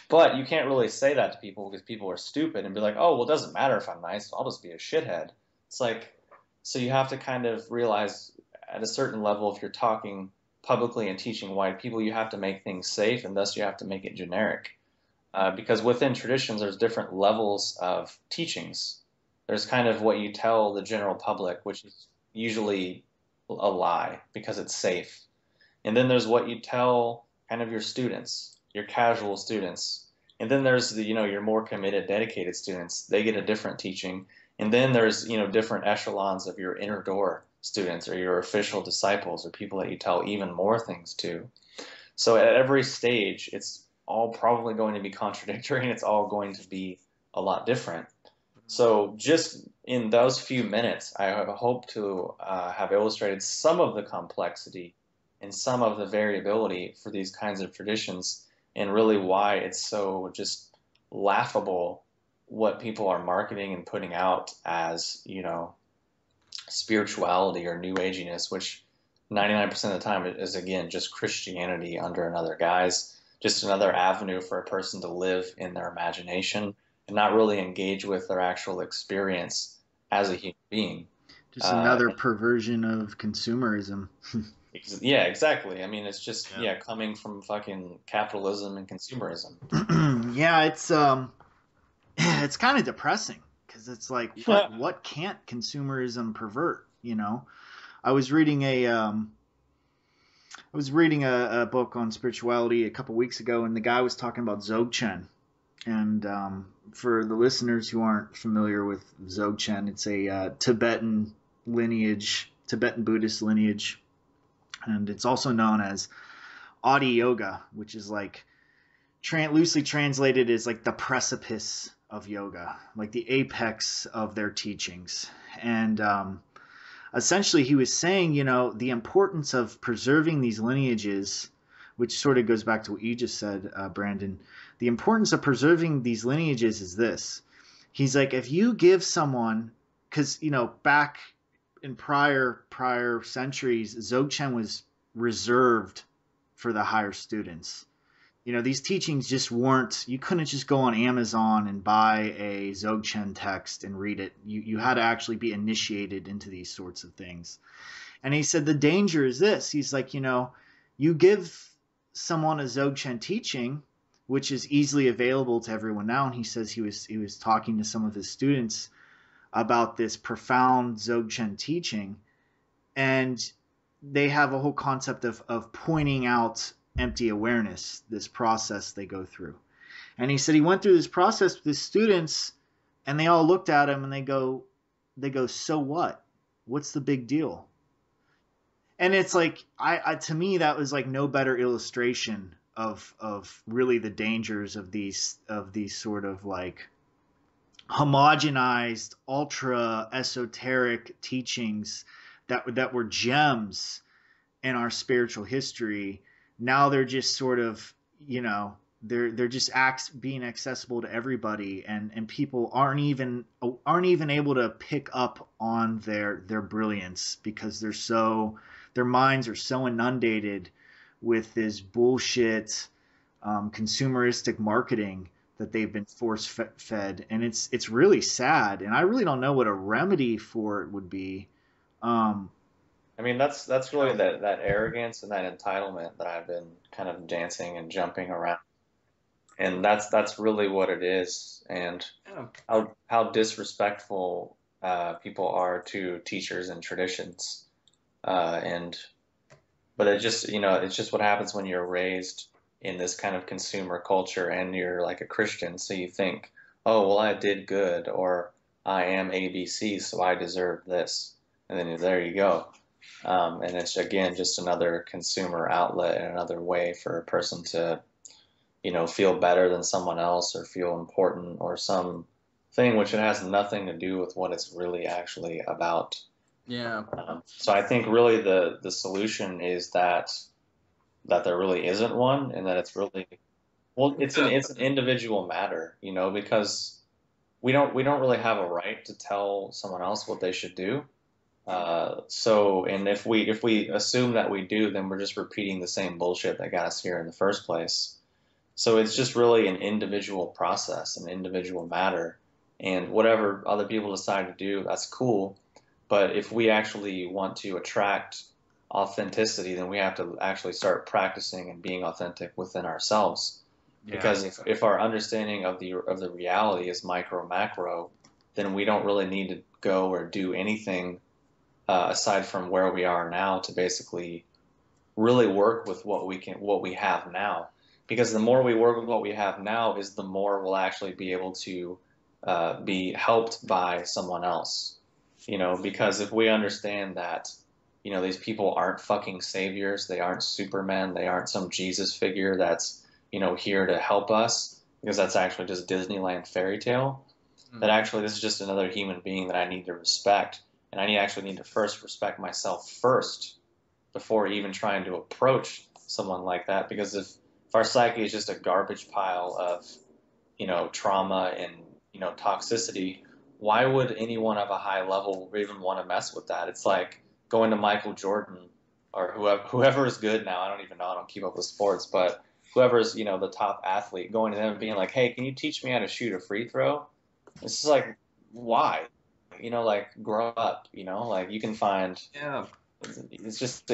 But you can't really say that to people because people are stupid and be like, oh, well, it doesn't matter if I'm nice. I'll just be a shithead. It's like, so you have to kind of realize at a certain level, if you're talking publicly and teaching white people, you have to make things safe, and thus you have to make it generic. Because within traditions, there's different levels of teachings. There's kind of what you tell the general public, which is usually a lie because it's safe. And then there's what you tell kind of your students, your casual students. And then there's the, your more committed, dedicated students. They get a different teaching. And then there's, different echelons of your inner door students or your official disciples or people that you tell even more things to. So at every stage, it's all probably going to be contradictory and it's all going to be a lot different. So just in those few minutes, I hope to have illustrated some of the complexity and some of the variability for these kinds of traditions and really why it's so just laughable what people are marketing and putting out as, spirituality or new aginess, which 99% of the time is, again, just Christianity under another guise, just another avenue for a person to live in their imagination and not really engage with their actual experience as a human being. Just another perversion of consumerism. Yeah, exactly. I mean, it's just, coming from fucking capitalism and consumerism. Yeah, it's kind of depressing because it's like, what can't consumerism pervert? I was reading a book on spirituality a couple weeks ago, and the guy was talking about Zogchen. And for the listeners who aren't familiar with Zogchen, it's a Tibetan Buddhist lineage, and it's also known as Adi Yoga, which is like loosely translated as like the precipice of yoga, like the apex of their teachings. And essentially he was saying, the importance of preserving these lineages, which sort of goes back to what you just said, Brandon. The importance of preserving these lineages is this. He's like, if you give someone, because, back in prior centuries, Dzogchen was reserved for the higher students. These teachings just weren't, you couldn't just go on Amazon and buy a Dzogchen text and read it. You had to actually be initiated into these sorts of things. And he said the danger is this. He's like, you give someone a Dzogchen teaching, which is easily available to everyone now. And he says he was talking to some of his students about this profound Dzogchen teaching. And they have a whole concept of pointing out empty awareness, this process they go through. And he said he went through this process with his students, and they all looked at him and they go, so what? What's the big deal? And it's like, to me, that was like no better illustration of really the dangers of these sort of like homogenized, ultra esoteric teachings that were gems in our spiritual history. Now they're just sort of, they're just being accessible to everybody, and people aren't even able to pick up on their brilliance because their minds are so inundated with this bullshit consumeristic marketing that they've been force fed, and it's really sad, and I really don't know what a remedy for it would be. I mean, that's really that arrogance and that entitlement that I've been kind of dancing and jumping around, and that's really what it is, and how disrespectful people are to teachers and traditions, but it just it's just what happens when you're raised in this kind of consumer culture and you're like a Christian, so you think, oh well, I did good, or I am ABC, so I deserve this, and then there you go. And it's, again, just another consumer outlet and another way for a person to, feel better than someone else or feel important or something which it has nothing to do with what it's really actually about. Yeah. So I think really the solution is that there really isn't one, and that it's really, well, it's an individual matter, you know, because we don't really have a right to tell someone else what they should do. So, and if we assume that we do, then we're just repeating the same bullshit that got us here in the first place. So it's just really an individual process, an individual matter, and whatever other people decide to do, that's cool. But if we actually want to attract authenticity, then we have to actually start practicing and being authentic within ourselves. Yeah. Because if our understanding of the reality is micro macro, then we don't really need to go or do anything aside from where we are now to basically really work with what we have now. Because the more we work with what we have now, is the more we'll actually be able to be helped by someone else. You know, because if we understand that, you know, these people aren't fucking saviors, they aren't Superman, they aren't some Jesus figure that's, you know, here to help us, because that's actually just Disneyland fairy tale. That actually this is just another human being that I need to respect, and I actually need to first respect myself first before even trying to approach someone like that. Because if our psyche is just a garbage pile of, you know, trauma and, you know, toxicity, why would anyone of a high level even want to mess with that? It's like going to Michael Jordan or whoever is good now. I don't even know. I don't keep up with sports, but whoever's, you know, the top athlete, going to them and being like, hey, can you teach me how to shoot a free throw? It's just like, why? You know, like, grow up, you know, like you can find, Yeah. it's just,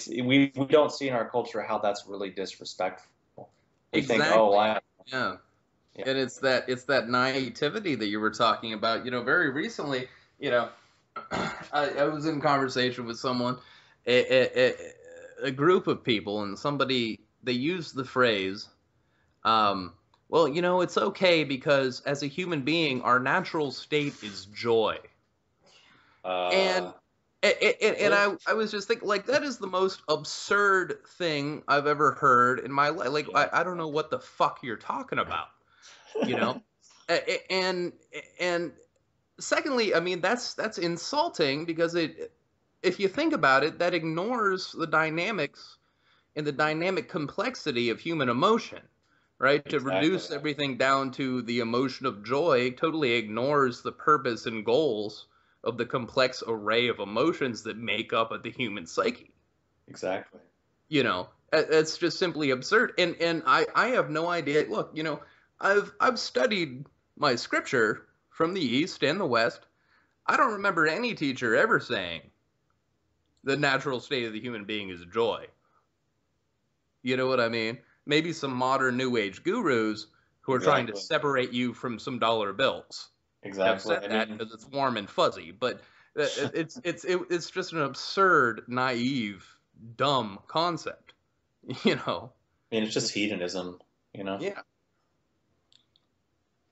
we don't see in our culture how that's really disrespectful. We Exactly. think, oh, why? Yeah. Yeah. And it's that naivety that you were talking about. You know, very recently, you know, I was in conversation with someone, a group of people, and somebody, they used the phrase, well, you know, it's okay because as a human being, our natural state is joy. And I was just thinking, like, that is the most absurd thing I've ever heard in my life. Like, I don't know what the fuck you're talking about, you know? And secondly, I mean, that's insulting because if you think about it, that ignores the dynamics and the dynamic complexity of human emotion, right? To reduce everything down to the emotion of joy totally ignores the purpose and goals of the complex array of emotions that make up the human psyche. Exactly. You know, it's just simply absurd. And I have no idea. Look, you know, I've studied my scripture from the East and the West. I don't remember any teacher ever saying the natural state of the human being is joy. You know what I mean? Maybe some modern New Age gurus who are trying to separate you from some dollar bills. Exactly. Have said that because it's warm and fuzzy, but it's just an absurd, naive, dumb concept. You know? I mean, it's just hedonism, you know? Yeah.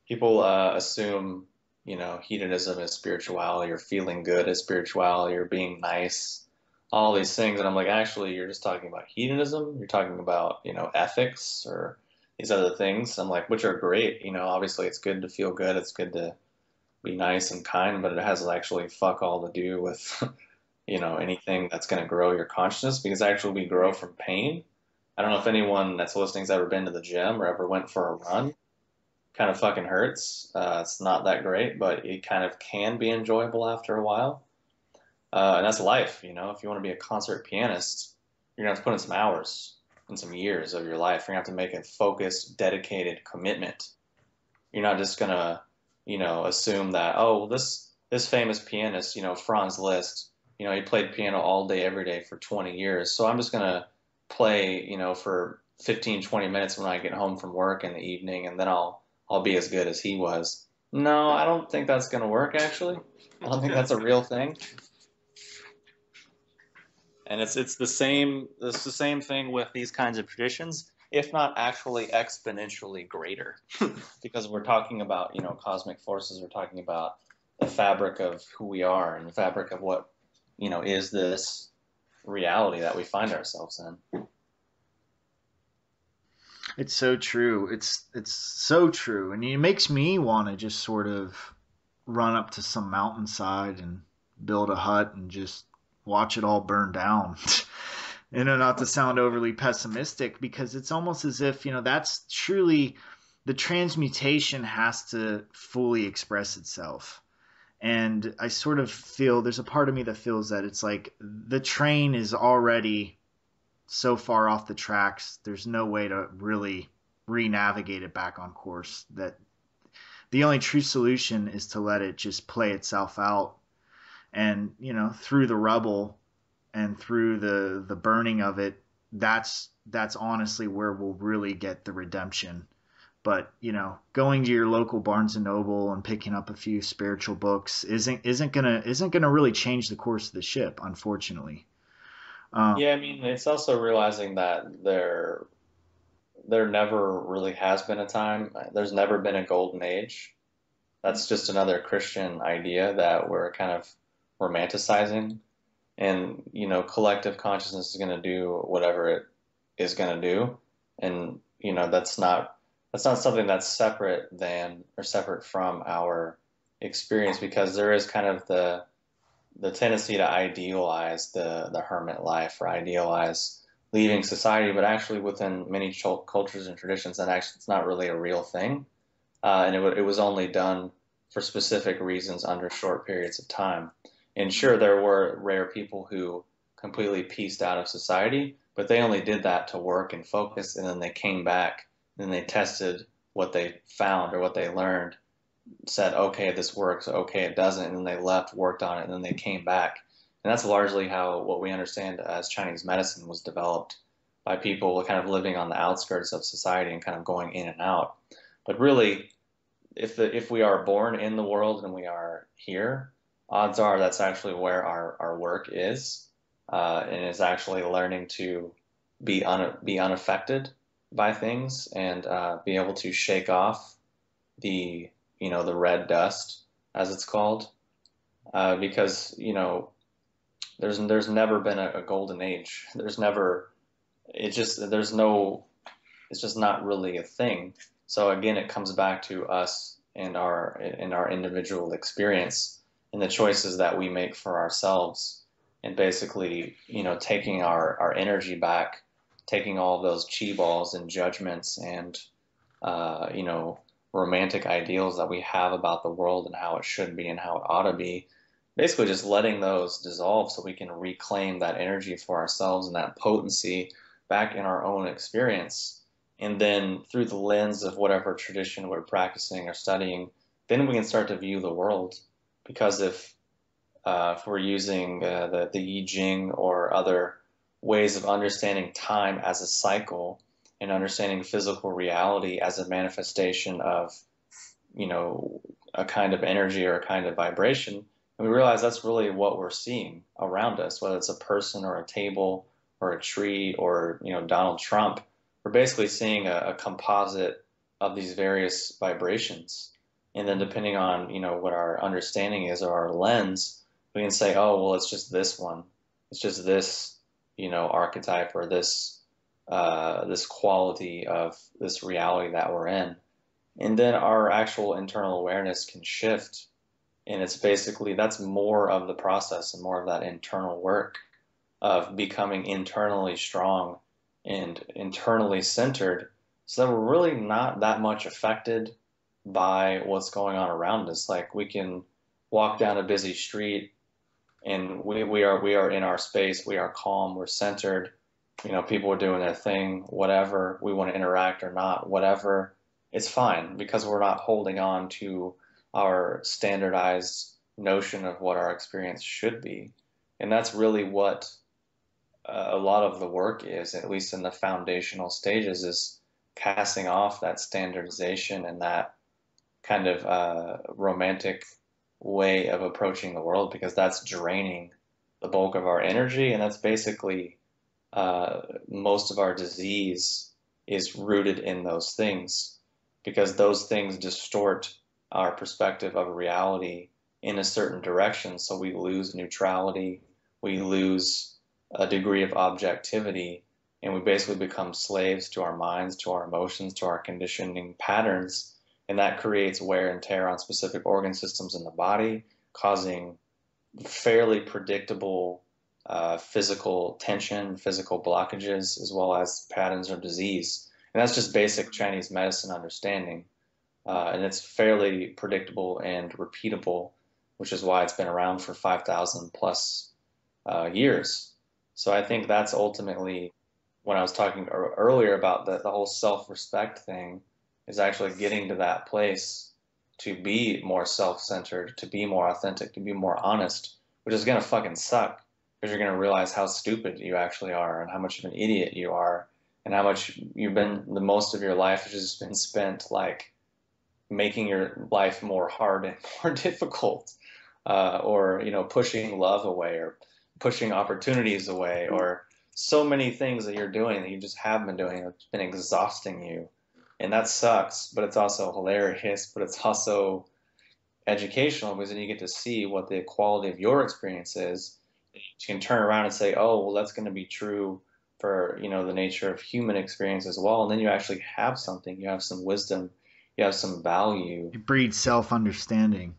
People assume, you know, hedonism is spirituality, or feeling good is spirituality, or being nice, all these things. And I'm like, actually, you're just talking about hedonism. You're talking about, you know, ethics or these other things. I'm like, which are great. You know, obviously it's good to feel good. It's good to be nice and kind, but it has actually fuck all to do with, you know, anything that's going to grow your consciousness, because actually we grow from pain. I don't know if anyone that's listening has ever been to the gym or ever went for a run. Kind of fucking hurts. It's not that great, but it kind of can be enjoyable after a while. And that's life, you know. If you want to be a concert pianist, you're gonna have to put in some hours and some years of your life. You're gonna have to make a focused, dedicated commitment. You're not just gonna, you know, assume that, oh, well, this famous pianist, you know, Franz Liszt, you know, he played piano all day, every day for 20 years. So I'm just gonna play, you know, for 15, 20 minutes when I get home from work in the evening, and then I'll be as good as he was. No, I don't think that's gonna work. Actually, I don't think that's a real thing. And it's the same thing with these kinds of traditions, if not actually exponentially greater, because we're talking about, you know, cosmic forces. We're talking about the fabric of who we are and the fabric of what, you know, is this reality that we find ourselves in. It's so true. It's so true, and it makes me want to just sort of run up to some mountainside and build a hut and just watch it all burn down. Not to sound overly pessimistic, because it's almost as if, that's truly the transmutation has to fully express itself. And I sort of feel there's a part of me that feels that it's like the train is already so far off the tracks, there's no way to really re-navigate it back on course, that the only true solution is to let it just play itself out. And, through the rubble and through the burning of it, that's honestly where we'll really get the redemption. But, going to your local Barnes and Noble and picking up a few spiritual books isn't gonna really change the course of the ship, unfortunately. Yeah, I mean, it's also realizing that there never really has been a time. There's never been a golden age. That's just another Christian idea that we're kind of romanticizing. And, collective consciousness is going to do whatever it is going to do. And, that's not something that's separate from our experience, because there is kind of the tendency to idealize the hermit life, or idealize leaving society, but actually within many cultures and traditions, that actually it's not really a real thing. And it was only done for specific reasons under short periods of time. And sure, there were rare people who completely pieced out of society, but they only did that to work and focus, and then they came back, and they tested what they found or what they learned, said, okay, this works, okay, it doesn't, and then they left, worked on it, and then they came back. And that's largely how what we understand as Chinese medicine was developed, by people kind of living on the outskirts of society and kind of going in and out. But really, if we are born in the world and we are here, odds are that's actually where our work is, and is actually learning to be unaffected by things, and be able to shake off the red dust, as it's called, because there's never been a golden age. It's just not really a thing. So again, it comes back to us and our individual experience and the choices that we make for ourselves, and basically, taking our energy back, taking all of those chi balls and judgments and, romantic ideals that we have about the world and how it should be and how it ought to be, basically just letting those dissolve so we can reclaim that energy for ourselves and that potency back in our own experience. And then through the lens of whatever tradition we're practicing or studying, then we can start to view the world. Because if we're using the I Ching or other ways of understanding time as a cycle, and understanding physical reality as a manifestation of, a kind of energy or a kind of vibration, and we realize that's really what we're seeing around us, whether it's a person or a table or a tree or, Donald Trump. We're basically seeing a composite of these various vibrations. And then depending on, what our understanding is or our lens, we can say, oh, well, it's just this one. It's just this, archetype, or this quality of this reality that we're in. And then our actual internal awareness can shift. And it's basically, that's more of the process and more of that internal work of becoming internally strong and internally centered, so that we're really not that much affected by what's going on around us. Like, we can walk down a busy street and we are in our space, we are calm, we're centered, people are doing their thing, whatever, we want to interact or not, whatever, it's fine, because we're not holding on to our standardized notion of what our experience should be. And that's really what a lot of the work is, at least in the foundational stages, is casting off that standardization and that kind of romantic way of approaching the world, because that's draining the bulk of our energy, and that's basically most of our disease is rooted in those things, because those things distort our perspective of reality in a certain direction. So we lose neutrality, we lose a degree of objectivity, and we basically become slaves to our minds, to our emotions, to our conditioning patterns. And that creates wear and tear on specific organ systems in the body, causing fairly predictable physical tension, physical blockages, as well as patterns of disease. And that's just basic Chinese medicine understanding. And it's fairly predictable and repeatable, which is why it's been around for 5,000 plus years. So I think that's ultimately, when I was talking earlier about the whole self-respect thing, is actually getting to that place to be more self-centered, to be more authentic, to be more honest, which is going to fucking suck, because you're going to realize how stupid you actually are and how much of an idiot you are, and how much you've been, the most of your life has just been spent like making your life more hard and more difficult, or, you know, pushing love away, or pushing opportunities away, or so many things that you're doing that you just have been doing that's been exhausting you. And that sucks, but it's also hilarious, but it's also educational, because then you get to see what the quality of your experience is. You can turn around and say, oh, well, that's going to be true for, you know, the nature of human experience as well. And then you actually have something, you have some wisdom, you have some value. It breeds self-understanding.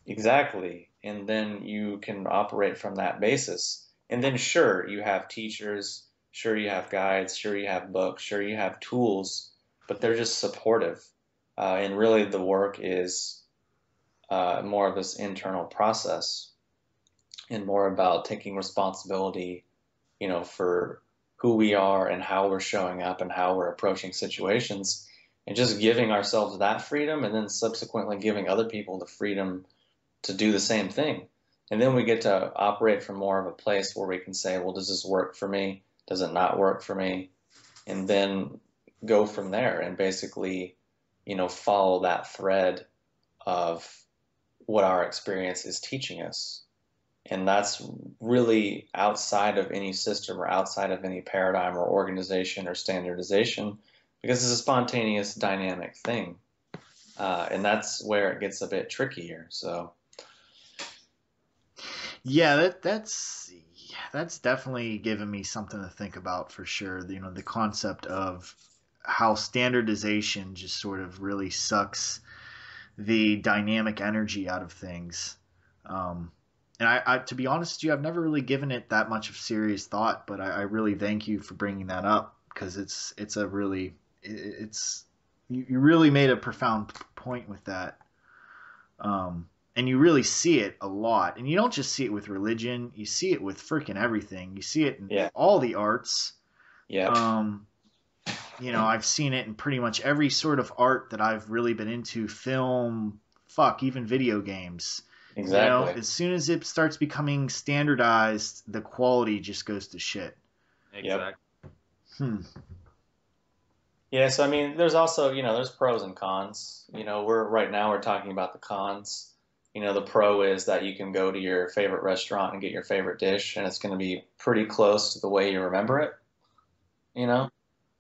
Exactly. And then you can operate from that basis. And then sure, you have teachers, sure you have guides, sure you have books, sure you have tools, but they're just supportive. And really the work is more of this internal process, and more about taking responsibility, you know, for who we are and how we're showing up and how we're approaching situations, and just giving ourselves that freedom, and then subsequently giving other people the freedom to do the same thing. And then we get to operate from more of a place where we can say, well, does this work for me? Does it not work for me? And then go from there and basically, you know, follow that thread of what our experience is teaching us. And that's really outside of any system or outside of any paradigm or organization or standardization, because it's a spontaneous, dynamic thing. And that's where it gets a bit trickier. So, yeah, that's definitely given me something to think about for sure. You know, the concept of how standardization just sort of really sucks the dynamic energy out of things. And I, to be honest with you, I've never really given it that much of serious thought, but I really thank you for bringing that up, because you really made a profound point with that. And you really see it a lot. And you don't just see it with religion, you see it with freaking everything. You see it in all the arts. yeah. You know, I've seen it in pretty much every sort of art that I've really been into, film, even video games. Exactly. You know, as soon as it starts becoming standardized, the quality just goes to shit. Exactly. Yeah, so I mean, there's also, you know, there's pros and cons. You know, right now we're talking about the cons. You know, the pro is that you can go to your favorite restaurant and get your favorite dish, and it's going to be pretty close to the way you remember it. You know,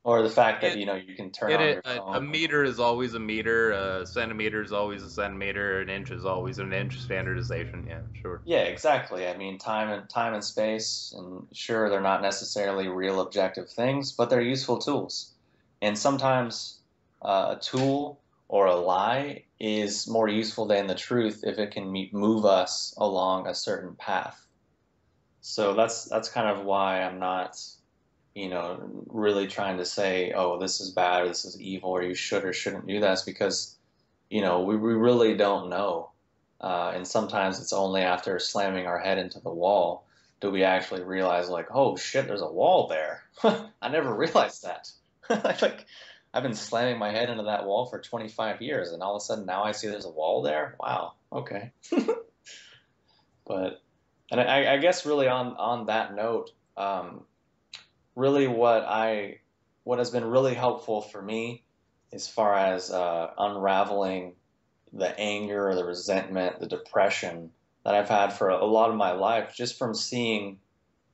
or the fact that, you know, you can turn on your phone. A meter is always a meter. A centimeter is always a centimeter. An inch is always an inch. Standardization, yeah, sure. Yeah, exactly. I mean, time and space, and sure, they're not necessarily real objective things, but they're useful tools. And sometimes a tool or a lie is more useful than the truth if it can move us along a certain path. So that's kind of why I'm not, you know, really trying to say, oh, this is bad or this is evil or you should or shouldn't do this, because, you know, we really don't know. And sometimes it's only after slamming our head into the wall do we actually realize, like, oh shit, there's a wall there. I never realized that. Like, I've been slamming my head into that wall for 25 years, and all of a sudden now I see there's a wall there. Wow. Okay. But, and I guess really on that note, really what has been really helpful for me as far as unraveling the anger or the resentment, the depression that I've had for a lot of my life, just from seeing,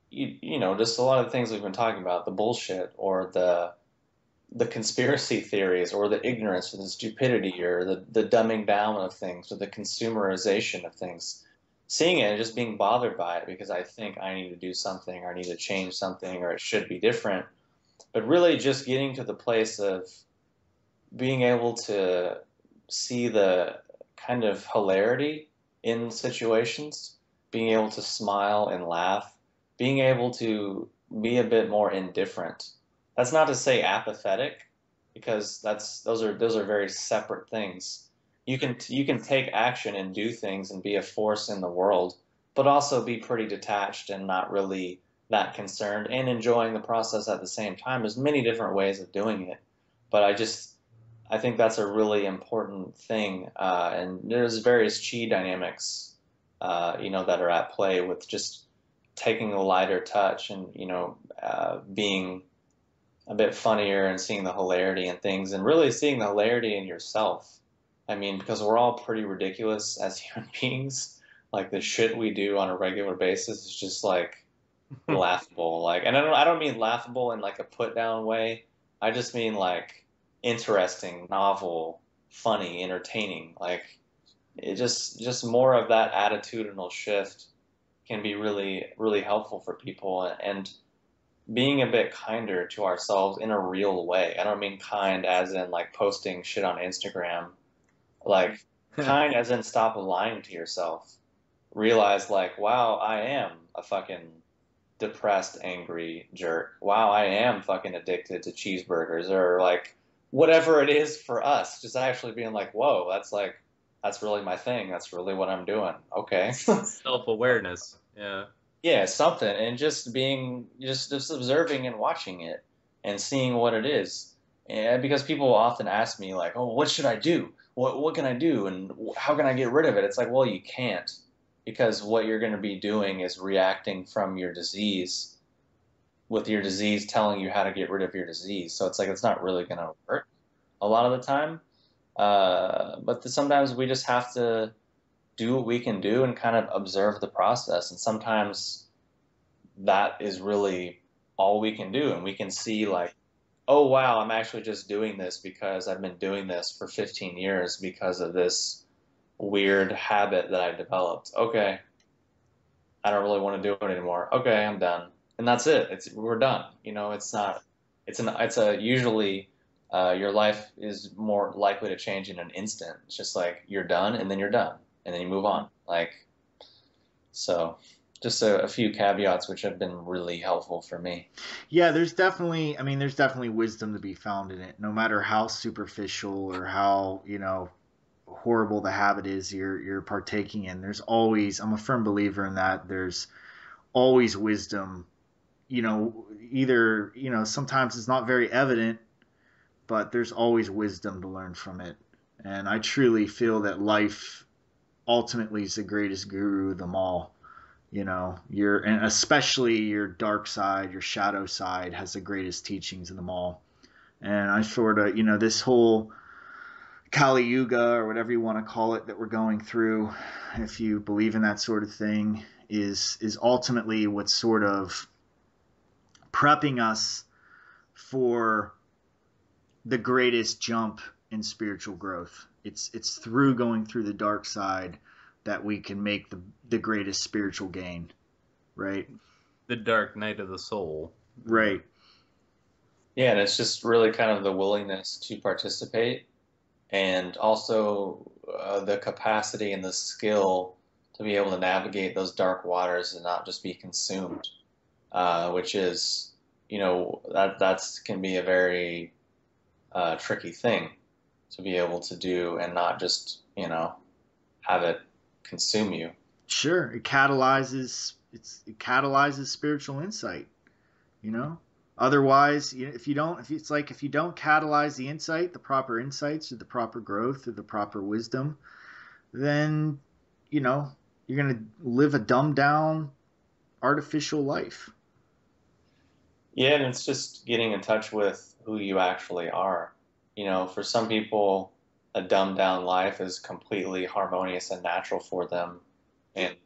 you know, just a lot of the things we've been talking about, the bullshit or the conspiracy theories or the ignorance or the stupidity or the dumbing down of things or the consumerization of things, seeing it and just being bothered by it because I think I need to do something or I need to change something or it should be different. But really just getting to the place of being able to see the kind of hilarity in situations, being able to smile and laugh, being able to be a bit more indifferent. That's not to say apathetic, because those are very separate things. You can take action and do things and be a force in the world, but also be pretty detached and not really that concerned and enjoying the process at the same time. There's many different ways of doing it, but I think that's a really important thing. And there's various chi dynamics, that are at play with just taking a lighter touch and, being a bit funnier and seeing the hilarity in things and really seeing the hilarity in yourself. I mean, because we're all pretty ridiculous as human beings. Like the shit we do on a regular basis is just like laughable. Like, and I don't mean laughable in like a put down way. I just mean like interesting, novel, funny, entertaining. Like it just more of that attitudinal shift can be really, really helpful for people, and being a bit kinder to ourselves in a real way. I don't mean kind as in like posting shit on Instagram. Like kind as in stop lying to yourself. Realize like, wow, I am a fucking depressed, angry jerk. Wow, I am fucking addicted to cheeseburgers, or like whatever it is for us. Just actually being like, whoa, that's really my thing. That's really what I'm doing. Okay. Self-awareness. Yeah. Yeah, something, and just observing and watching it and seeing what it is. And because people often ask me like, "Oh, what should I do? What can I do? And how can I get rid of it?" It's like, well, you can't, because what you're going to be doing is reacting from your disease, with your disease telling you how to get rid of your disease. So it's like it's not really going to work a lot of the time. But sometimes we just have to do what we can do and kind of observe the process. And sometimes that is really all we can do. And we can see like, oh, wow, I'm actually just doing this because I've been doing this for 15 years because of this weird habit that I developed. Okay. I don't really want to do it anymore. Okay, I'm done. And that's it. We're done. Usually your life is more likely to change in an instant. It's just like you're done and then you're done. And then you move on. So just a few caveats which have been really helpful for me. Yeah, there's definitely wisdom to be found in it, no matter how superficial or how, horrible the habit is you're partaking in. I'm a firm believer in that. There's always wisdom, either, sometimes it's not very evident, but there's always wisdom to learn from it. And I truly feel that life ultimately is the greatest guru of them all. And especially your dark side, your shadow side has the greatest teachings of them all. And I sort of, this whole Kali Yuga, or whatever you want to call it, that we're going through, if you believe in that sort of thing, is ultimately what's sort of prepping us for the greatest jump in spiritual growth. It's through going through the dark side that we can make the greatest spiritual gain, right? The dark night of the soul. Right. Yeah, and it's just really kind of the willingness to participate, and also the capacity and the skill to be able to navigate those dark waters and not just be consumed, which is, that can be a very tricky thing to be able to do, and not just, have it consume you. Sure, it catalyzes spiritual insight. Otherwise, if you don't catalyze the insight, the proper insights, or the proper growth, or the proper wisdom, then you're gonna live a dumbed down, artificial life. Yeah, and it's just getting in touch with who you actually are. For some people, a dumbed down life is completely harmonious and natural for them, and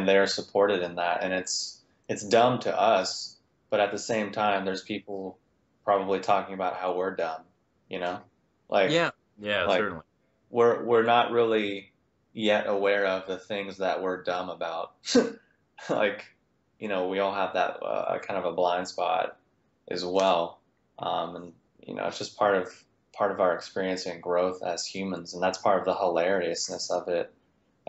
they're supported in that. And it's dumb to us, but at the same time, there's people probably talking about how we're dumb. Yeah, like, certainly. We're not really yet aware of the things that we're dumb about. We all have that kind of a blind spot as well, and it's just part of our experience and growth as humans, and that's part of the hilariousness of it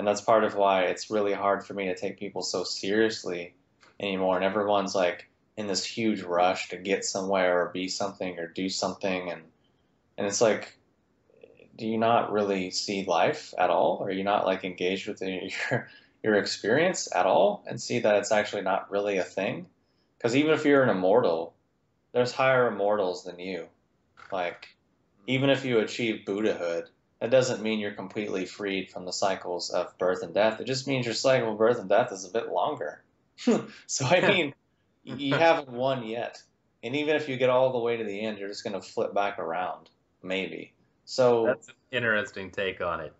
And that's part of why it's really hard for me to take people so seriously anymore. And everyone's like in this huge rush to get somewhere or be something or do something. And it's like, do you not really see life at all? Are you not like engaged with your experience at all and see that it's actually not really a thing? Because even if you're an immortal, there's higher immortals than you. Like, even if you achieve Buddhahood, that doesn't mean you're completely freed from the cycles of birth and death. It just means your cycle of birth and death is a bit longer. So, I mean, you haven't won yet. And even if you get all the way to the end, you're just going to flip back around, maybe. So that's an interesting take on it.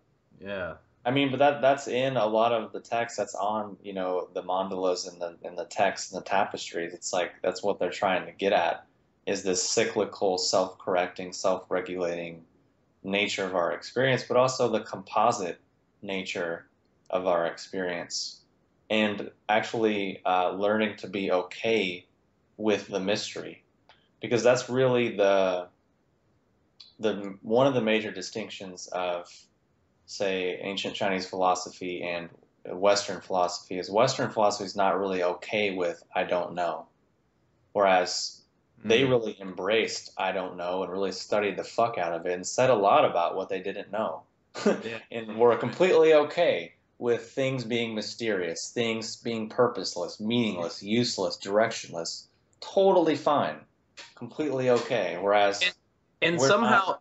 Yeah. I mean, but that's in a lot of the text that's on, you know, the mandalas and the text and the tapestries. It's like that's what they're trying to get at, is this cyclical, self-correcting, self-regulating nature of our experience, but also the composite nature of our experience, and actually learning to be okay with the mystery, because that's really the one of the major distinctions of, say, ancient Chinese philosophy and Western philosophy is Western philosophy is not really okay with I don't know, whereas they really embraced I don't know and really studied the fuck out of it and said a lot about what they didn't know. And were completely okay with things being mysterious, things being purposeless, meaningless, useless, directionless. Totally fine. Completely okay. Whereas and somehow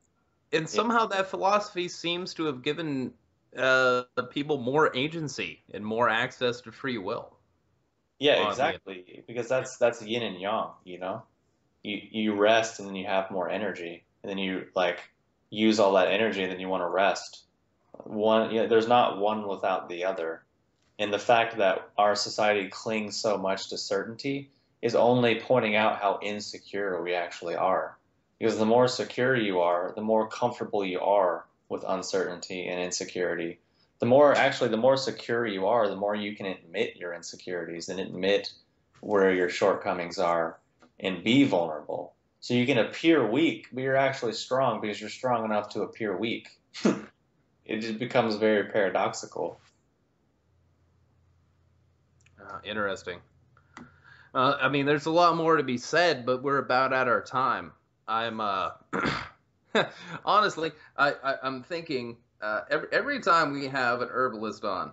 that philosophy seems to have given people more agency and more access to free will. Yeah, exactly. Because that's yin and yang, you know? You rest and then you have more energy, and then you like use all that energy and then you want to rest. There's not one without the other. And the fact that our society clings so much to certainty is only pointing out how insecure we actually are. Because the more secure you are, the more comfortable you are with uncertainty and insecurity. The more secure you are, the more you can admit your insecurities and admit where your shortcomings are and be vulnerable. So you can appear weak, but you're actually strong because you're strong enough to appear weak. It just becomes very paradoxical. Interesting. I mean, there's a lot more to be said, but we're about at our time. I'm honestly, I'm thinking every time we have an herbalist on,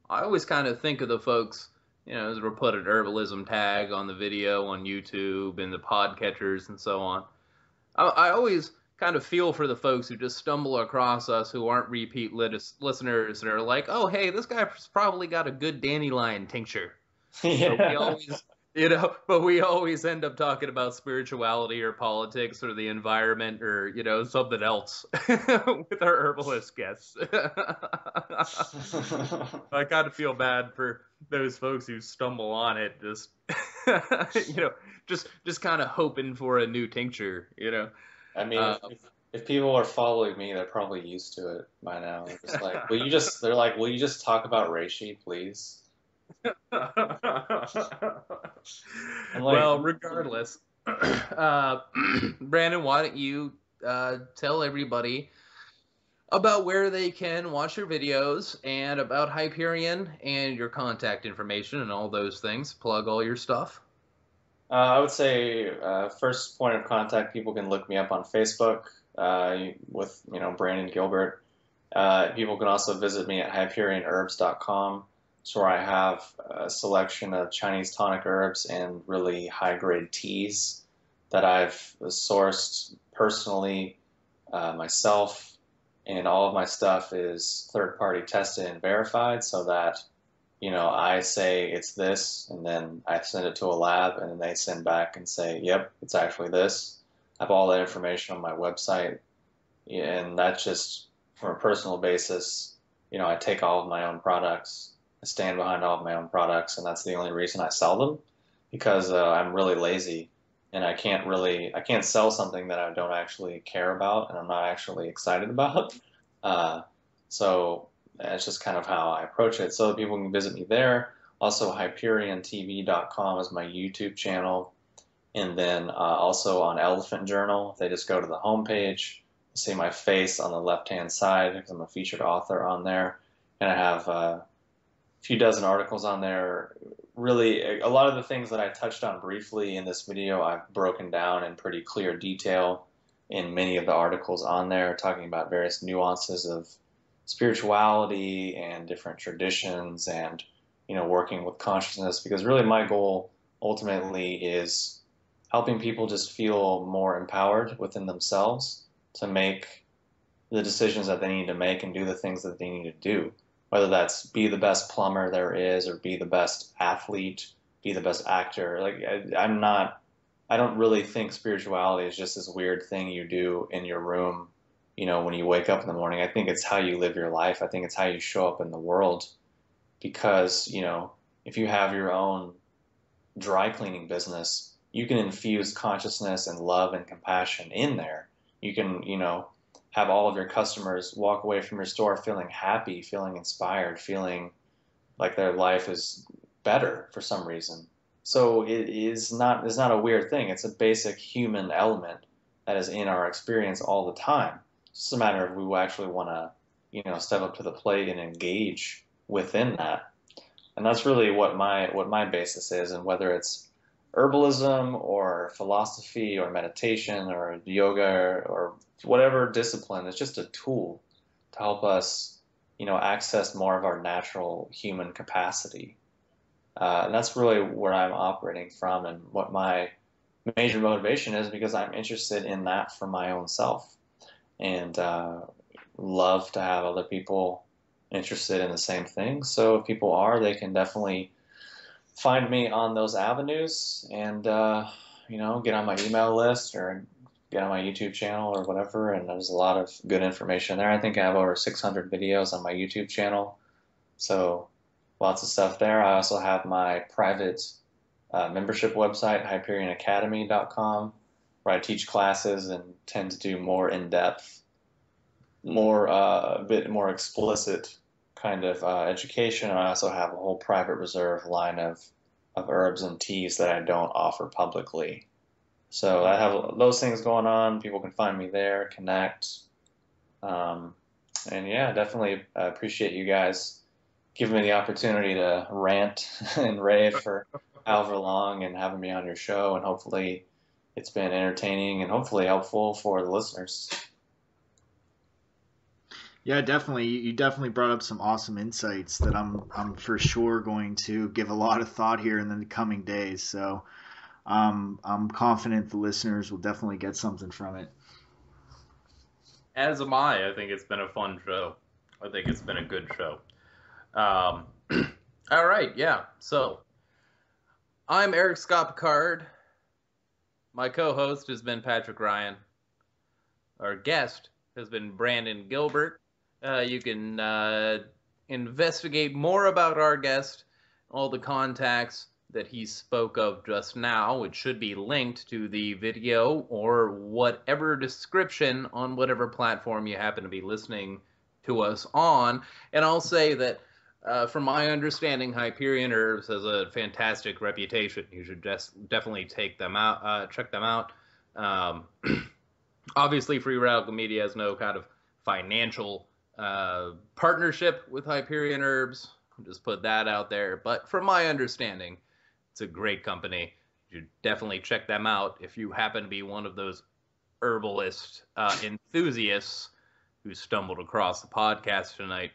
I always kind of think of the folks, you know, as we're put an herbalism tag on the video on YouTube and the podcatchers and so on. I always kind of feel for the folks who just stumble across us who aren't repeat listeners and are like, oh, hey, this guy's probably got a good dandelion tincture. Yeah. So we always, but we always end up talking about spirituality or politics or the environment or, you know, something else with our herbalist guests. I kind of feel bad for those folks who stumble on it, just, you know, just kind of hoping for a new tincture, you know. I mean, if people are following me, they're probably used to it by now. They're just like, will you just talk about reishi, please? Well, regardless, Brandon, why don't you tell everybody about where they can watch your videos and about Hyperion and your contact information and all those things. Plug all your stuff. I would say first point of contact, people can look me up on Facebook with, you know, Brandon Gilbert. People can also visit me at HyperionHerbs.com. It's where I have a selection of Chinese tonic herbs and really high-grade teas that I've sourced personally myself, and all of my stuff is third-party tested and verified so that, you know, I say it's this, and then I send it to a lab, and then they send back and say, yep, it's actually this. I have all that information on my website, and that's just from a personal basis. You know, I take all of my own products. I stand behind all of my own products, and that's the only reason I sell them, because I'm really lazy, and I can't sell something that I don't actually care about and I'm not actually excited about. So that's just kind of how I approach it. So people can visit me there. Also, HyperionTV.com is my YouTube channel, and then also on Elephant Journal. If they just go to the homepage, see my face on the left-hand side because I'm a featured author on there. and I have a few dozen articles on there. Really, a lot of the things that I touched on briefly in this video, I've broken down in pretty clear detail in many of the articles on there, talking about various nuances of spirituality and different traditions and, working with consciousness, because really my goal ultimately is helping people just feel more empowered within themselves to make the decisions that they need to make and do the things that they need to do, whether that's be the best plumber there is or be the best athlete, be the best actor. Like I don't really think spirituality is just this weird thing you do in your room, when you wake up in the morning. I think it's how you live your life. I think it's how you show up in the world, because, if you have your own dry cleaning business, you can infuse consciousness and love and compassion in there. You can, have all of your customers walk away from your store feeling happy, feeling inspired, feeling like their life is better for some reason. So it is not, it's not a weird thing. It's a basic human element that is in our experience all the time. It's just a matter of we actually want to, step up to the plate and engage within that. And that's really what my basis is, and whether it's herbalism or philosophy or meditation or yoga or whatever discipline, it's just a tool to help us, access more of our natural human capacity. And that's really where I'm operating from, and what my major motivation is, because I'm interested in that for my own self, and love to have other people interested in the same thing. So if people are, they can definitely find me on those avenues and, get on my email list or get on my YouTube channel or whatever. And there's a lot of good information there. I think I have over 600 videos on my YouTube channel. So lots of stuff there. I also have my private membership website, HyperionAcademy.com, where I teach classes and tend to do more in-depth, a bit more explicit kind of education. And I also have a whole private reserve line of herbs and teas that I don't offer publicly. So I have those things going on. People can find me there, connect. And yeah, definitely appreciate you guys giving me the opportunity to rant and rave for however long and having me on your show. And hopefully it's been entertaining and hopefully helpful for the listeners. Yeah, definitely. You definitely brought up some awesome insights that I'm for sure going to give a lot of thought here in the coming days. So I'm confident the listeners will definitely get something from it. As am I. I think it's been a fun show. I think it's been a good show. All right, yeah. So I'm Eric Scott Picard. My co-host has been Patrick Ryan. Our guest has been Brandon Gilbert. You can investigate more about our guest, all the contacts that he spoke of just now, which should be linked to the video or whatever description on whatever platform you happen to be listening to us on. And I'll say that from my understanding, Hyperion Herbs has a fantastic reputation. You should just definitely check them out. Obviously, Free Radical Media has no kind of financial partnership with Hyperion Herbs. I'll just put that out there. But from my understanding, it's a great company. You should definitely check them out if you happen to be one of those herbalist enthusiasts who stumbled across the podcast tonight.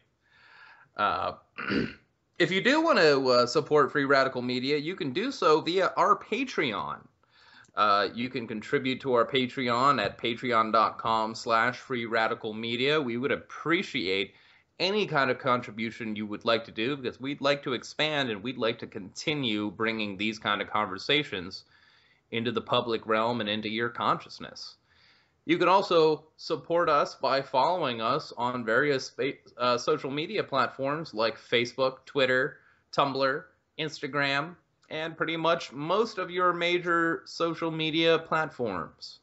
If you do want to support Free Radical Media, you can do so via our Patreon. You can contribute to our Patreon at patreon.com/freeradicalmedia. We would appreciate any kind of contribution you would like to do, because we'd like to expand and we'd like to continue bringing these kind of conversations into the public realm and into your consciousness. You can also support us by following us on various social media platforms like Facebook, Twitter, Tumblr, Instagram, and pretty much most of your major social media platforms.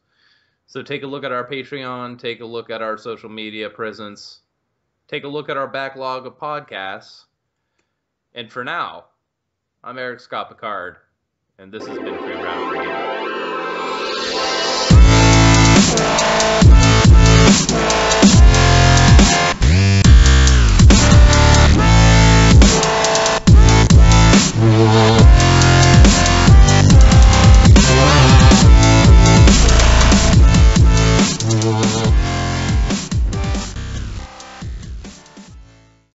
So take a look at our Patreon, take a look at our social media presence, take a look at our backlog of podcasts. And for now, I'm Eric Scott Picard, and this has been Free Radical.